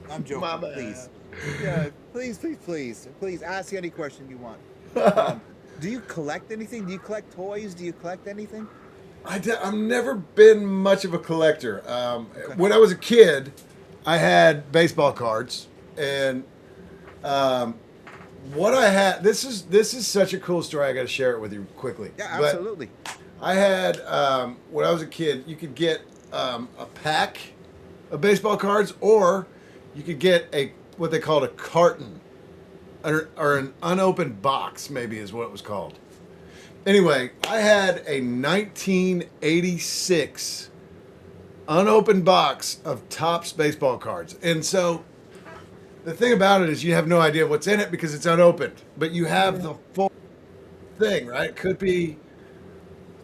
I'm joking. My bad. Please. Yeah, please ask any question you want. Do you collect anything? Do you collect toys? Do you collect anything? I've never been much of a collector. When I was a kid, I had baseball cards, and what I had. This is such a cool story. I got to share it with you quickly. Yeah, But absolutely. I had when I was a kid, you could get a pack of baseball cards, or you could get what they called a carton, or an unopened box, maybe is what it was called. Anyway, I had a 1986 unopened box of Topps baseball cards. And so the thing about it is you have no idea what's in it because it's unopened, but you have the full thing, right? Could be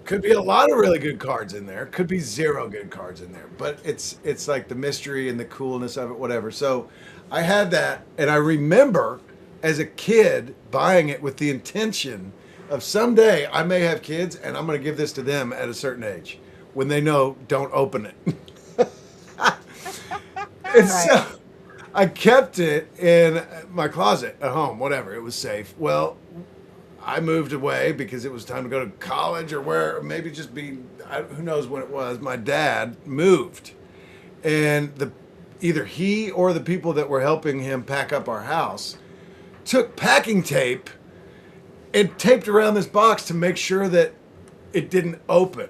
a lot of really good cards in there. Could be zero good cards in there, but it's like the mystery and the coolness of it, whatever. So I had that, and I remember as a kid buying it with the intention of someday I may have kids and I'm going to give this to them at a certain age when they know don't open it. And so I kept it in my closet at home, whatever. It was safe. Well, I moved away because it was time to go to college or maybe just who knows when it was. My dad moved, and either he or the people that were helping him pack up our house took packing tape and taped around this box to make sure that it didn't open.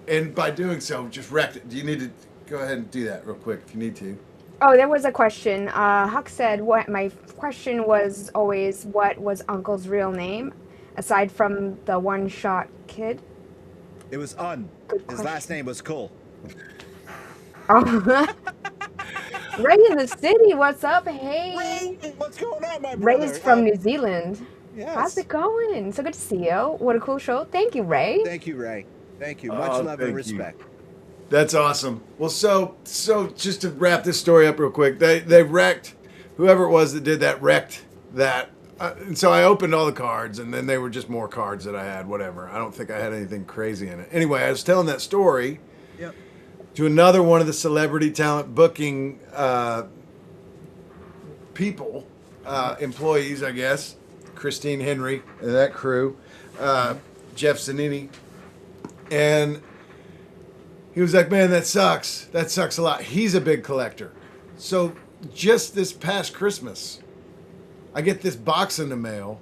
And by doing so, just wrecked it. Do you need to go ahead and do that real quick if you need to? Oh, there was a question. Huck said, "What?" My question was always, "What was Uncle's real name, aside from the one-shot kid?" It was Un. Good His question. last name was Cole. Oh. Ray in the city, what's up? Hey. What's going on, my brother? Ray's from New Zealand. Yes. How's it going? So good to see you. What a cool show. Thank you, Ray. Thank you, Ray. Thank you. Much love and thank you. respect. That's awesome. Well, so just to wrap this story up real quick, they wrecked, whoever it was that did that wrecked that. And so I opened all the cards, and then they were just more cards that I had, whatever. I don't think I had anything crazy in it. Anyway, I was telling that story Yep. to another one of the celebrity talent booking people, employees, I guess, Christine Henry and that crew, Jeff Zanini, and he was like, "Man, that sucks. That sucks a lot." He's a big collector. So just this past Christmas, I get this box in the mail,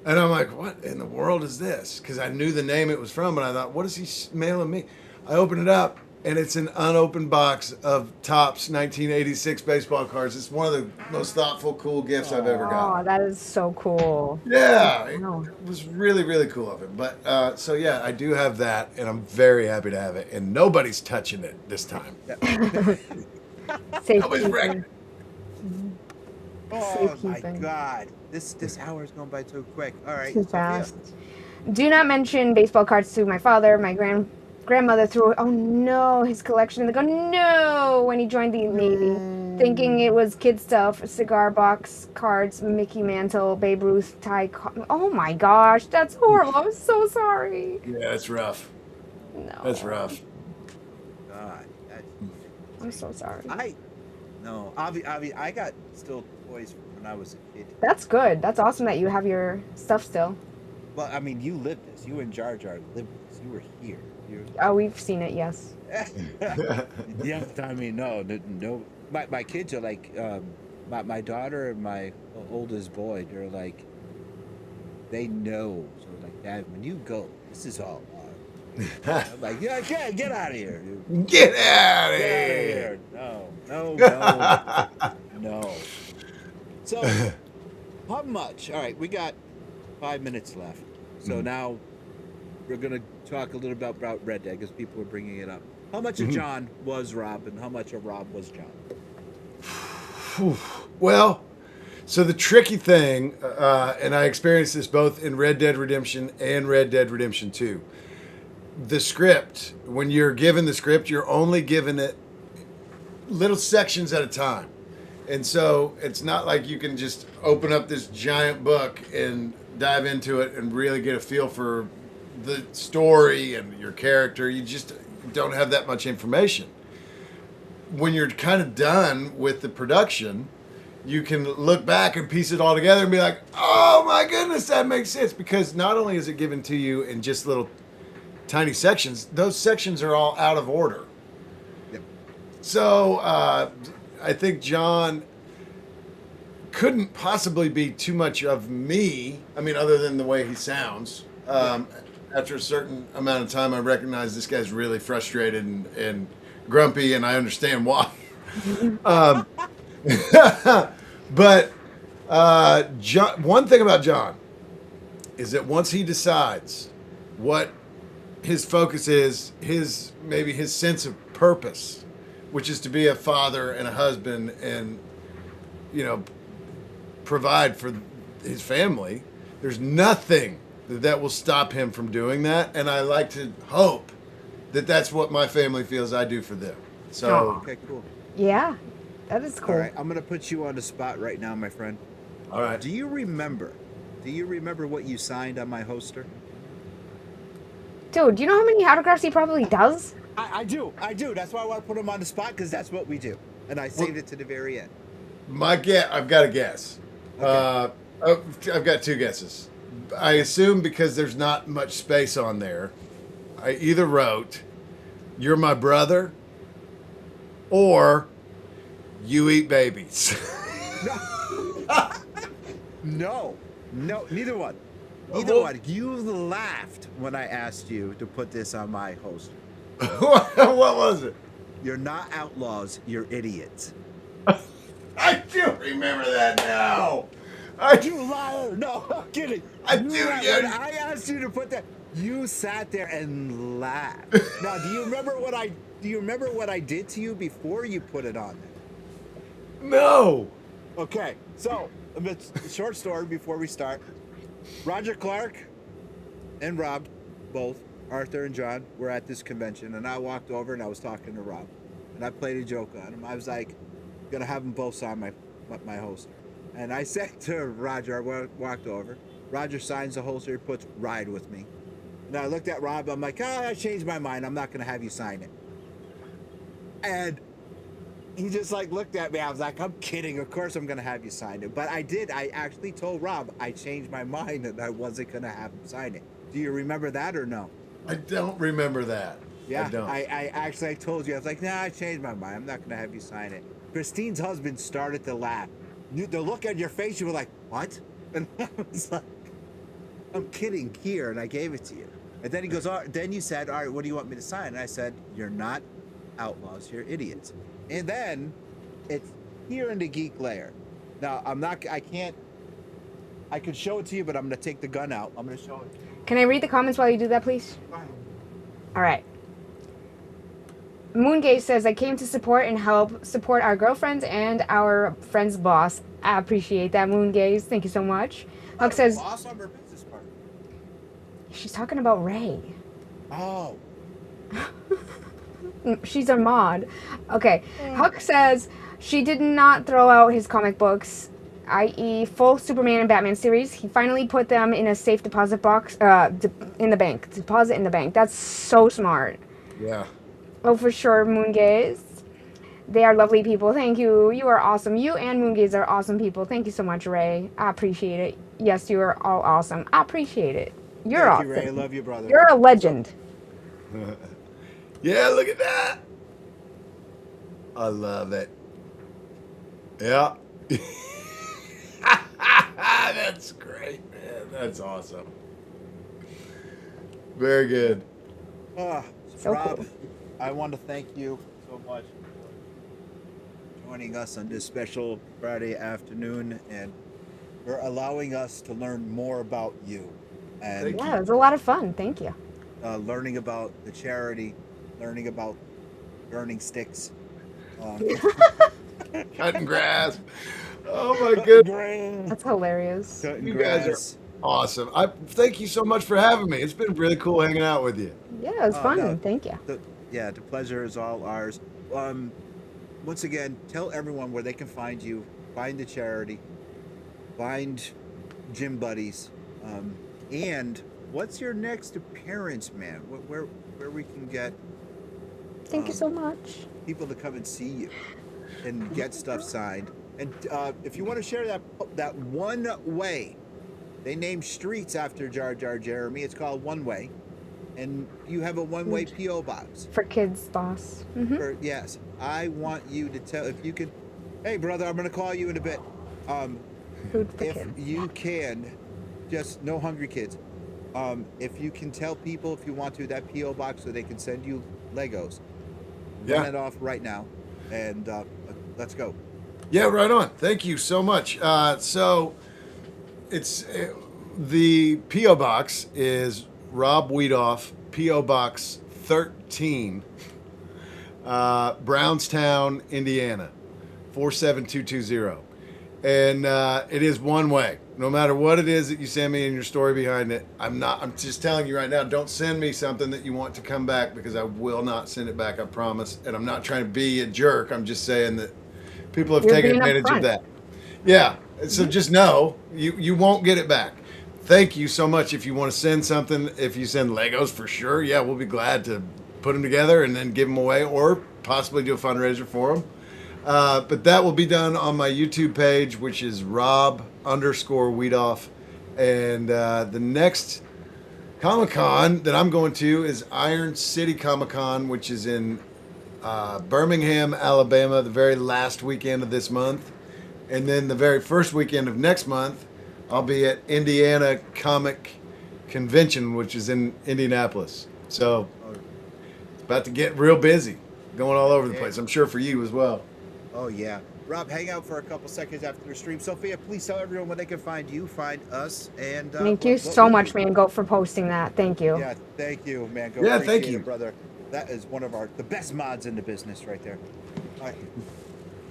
and I'm like, "What in the world is this?" Because I knew the name it was from, and I thought, "What is he mailing me?" I open it up, and it's an unopened box of Topps 1986 baseball cards. It's one of the most thoughtful, cool gifts I've ever Oh, gotten. that is so cool. Yeah, it Wow. was really, really cool of him. But so yeah, I do have that, and I'm very happy to have it. And nobody's touching it this time. Safe Nobody's wrecking. Oh my Safekeeping. God. This hour is going by too quick. All right. Too Sophia. fast. Do not mention baseball cards to my father. My grandmother threw, oh no, his collection. They go, no, when he joined the Navy, thinking it was kid stuff, cigar box cards, Mickey Mantle, Babe Ruth, oh my gosh, that's horrible. I'm so sorry. Yeah, it's rough. No. That's rough. God. I'm so sorry. Avi, I got still toys from when I was a kid. That's good. That's awesome that you have your stuff still. Well, I mean, you lived this. You and Jar Jar lived this. You were here. Oh, we've seen it, yes. Yeah, I mean, no. My kids are like, my daughter and my oldest boy. They're like, they know. So like, Dad, when you go, this is all. I'm like, yeah, get out of here. Dude. Get out of Get out of here. here. No. No. So, how much? All right, we got 5 minutes left. So now we're going to talk a little bit about Red Dead because people are bringing it up. How much of John was Rob and how much of Rob was John? Well, so the tricky thing, and I experienced this both in Red Dead Redemption and Red Dead Redemption 2. The script, when you're given the script, you're only given it little sections at a time. And so it's not like you can just open up this giant book and dive into it and really get a feel for the story and your character. You just don't have that much information. When you're kind of done with the production, you can look back and piece it all together and be like, oh my goodness, that makes sense. Because not only is it given to you in just little tiny sections, those sections are all out of order. Yep. So I think John couldn't possibly be too much of me. I mean, other than the way he sounds. After a certain amount of time, I recognize this guy's really frustrated and grumpy, and I understand why. But John, one thing about John is that once he decides what his focus is, maybe his sense of purpose, which is to be a father and a husband and, you know, provide for his family, there's nothing that will stop him from doing that. And I like to hope that that's what my family feels I do for them. So, Aw. Okay, cool. Yeah, that is cool. All right, I'm gonna put you on the spot right now, my friend. all right. Do you remember what you signed on my hoster? Dude, do you know how many autographs he probably does? I do. That's why I want to put him on the spot, because that's what we do. And I saved it to the very end. I've got a guess. Okay. I've got two guesses. I assume because there's not much space on there, I either wrote, "You're my brother," or "You eat babies." No, neither one. Neither Well- one. You laughed when I asked you to put this on my hoster. What was it? You're not outlaws, you're idiots. I do remember that now. You liar! No, I'm kidding. I You do, liar. yeah. When I asked you to put that, you sat there and laughed. Now, do you remember what I did to you before you put it on there? No. Okay, so a short story before we start. Roger Clark and Rob, both Arthur and John, were at this convention, and I walked over and I was talking to Rob, and I played a joke on him. I was like, "Gonna have them both sign my holster," and I said to Roger, I walked over. Roger signs the holster, he puts "Ride with me," and I looked at Rob. I'm like, "I changed my mind. I'm not gonna have you sign it," and he just like looked at me. I was like, "I'm kidding. Of course I'm gonna have you sign it." But I did. I actually told Rob I changed my mind and I wasn't gonna have him sign it. Do you remember that or no? I don't remember that. Yeah. I don't. I actually told you. I was like, "Nah, I changed my mind. I'm not gonna have you sign it." Christine's husband started to laugh. The look on your face, you were like, "What?" And I was like, "I'm kidding." Here, and I gave it to you. And then he goes, then you said, "All right, what do you want me to sign?" And I said, "You're not outlaws, you're idiots." And then it's here in the geek layer. Now I could show it to you, but I'm gonna take the gun out. I'm gonna show it to you. Can I read the comments while you do that, please? All right. Moongate says, I came to support and help support our girlfriends and our friend's boss. I appreciate that, Moongaze. Thank you so much. Huck says, Boss on her business partner. she's talking about Ray. Oh. She's our mod. Okay. Huck says, she did not throw out his comic books, i.e. full Superman and Batman series. He finally put them in a safe deposit box, in the bank. Deposit in the bank. That's so smart. Yeah. Oh, for sure, Moongaze. They are lovely people. Thank you. You are awesome. You and Moongaze are awesome people. Thank you so much, Ray. I appreciate it. Yes, you are all awesome. I appreciate it. You're Thank awesome. you, Ray. I love you, brother. You're a legend. Yeah, look at that. I love it. Yeah. That's great, man. That's awesome. Very good. So Rob, cool. I want to thank you so much for joining us on this special Friday afternoon and for allowing us to learn more about you and Thank Yeah, it was a lot of fun. Thank you. learning about the charity, learning about burning sticks. Cutting grass. Oh my goodness. That's hilarious. Cutting You guys grass. are awesome. I thank you so much for having me. It's been really cool hanging out with you. Yeah, it was fun. no. Thank you. The pleasure is all ours. Once again, tell everyone where they can find you, find the charity, find Gym Buddies, and what's your next appearance, man? Where we can get Thank you so much. people to come and see you and get stuff signed. And if you want to share that one way, they named streets after Jar Jar Jeremy. It's called One Way, and you have a one-way PO box. For kids, boss. Hmm. Yes, I want you to tell if you could. Hey, brother, I'm gonna call you in a bit. Food for If kids. you can, just no hungry kids. If you can tell people if you want to that PO box so they can send you Legos. Yeah. Run it off right now, and let's go. Yeah, right on. Thank you so much. So it's the P.O. Box is Rob Wiethoff, P.O. Box 13, Brownstown, Indiana, 47220. And it is one way. No matter what it is that you send me and your story behind it, I'm just telling you right now, don't send me something that you want to come back, because I will not send it back, I promise. And I'm not trying to be a jerk. I'm just saying that people have taken advantage of that. Yeah. So just know you won't get it back. Thank you so much. If you want to send something, if you send Legos, for sure, yeah, we'll be glad to put them together and then give them away, or possibly do a fundraiser for them. But that will be done on my YouTube page, which is Rob_Wiethoff. And the next Comic-Con that I'm going to is Iron City Comic-Con, which is in Birmingham, Alabama, the very last weekend of this month. And then the very first weekend of next month, I'll be at Indiana Comic Convention, which is in Indianapolis. So it's about to get real busy, going all over the place. I'm sure for you as well. Oh, yeah. Rob, hang out for a couple seconds after the stream. Sophia, please tell everyone where they can find you, find us, and... thank you so much, Mango, for posting that. Thank you. Yeah, thank you, Mango. Yeah, thank you. It, brother. That is one of the best mods in the business right there. All right.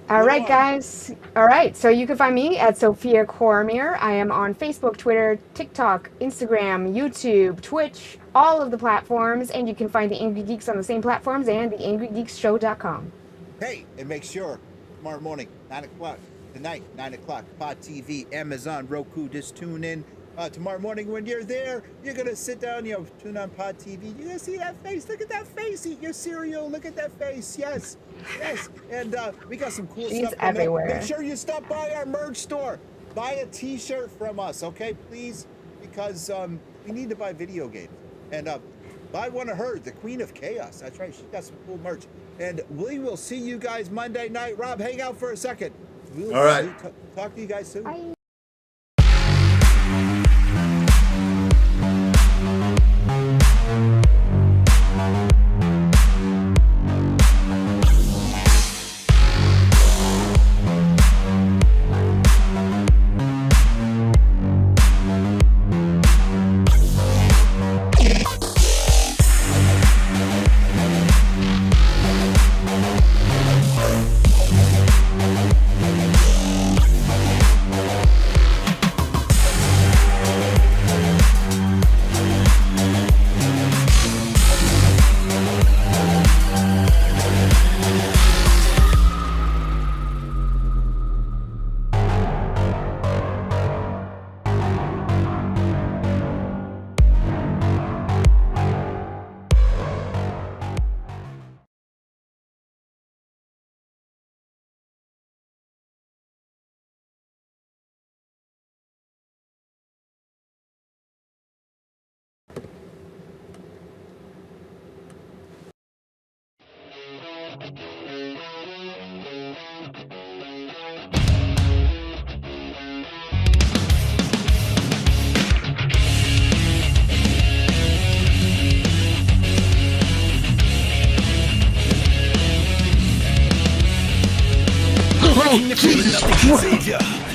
All right, guys. All right, so you can find me at Sophia Cormier. I am on Facebook, Twitter, TikTok, Instagram, YouTube, Twitch, all of the platforms, and you can find the Angrygeeks on the same platforms and the AngryGeeksShow.com. Hey, and make sure tomorrow morning, 9 o'clock, tonight, 9 o'clock, Pod TV, Amazon, Roku, just tune in. Tomorrow morning when you're there, you're going to sit down, tune on Pod TV. You're going to see that face. Look at that face. Eat your cereal. Look at that face. Yes. Yes. And we got some cool stuff everywhere. Make sure you stop by our merch store. Buy a t-shirt from us, okay, please? Because we need to buy video games. And buy one of hers, the Queen of Chaos. That's right. She's got some cool merch. And we will see you guys Monday night. Rob, hang out for a second. All right. Talk to you guys soon. Bye.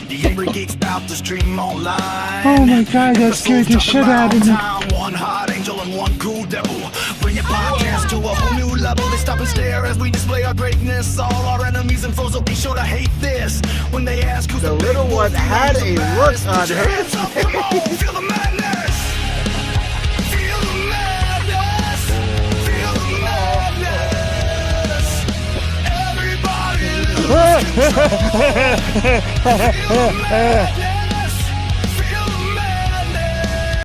The Angrygeeks about to stream online. Oh my god, that scared the shit out of me. One hot angel and one cool devil. Bring your podcast to a whole new level. They stop and stare as we display our greatness. All our enemies and foes will be sure to hate this. When they ask who's the little one had a look on her. Feel the madness. Feel the madness. Feel the madness. Everybody lose control. Feel the madness.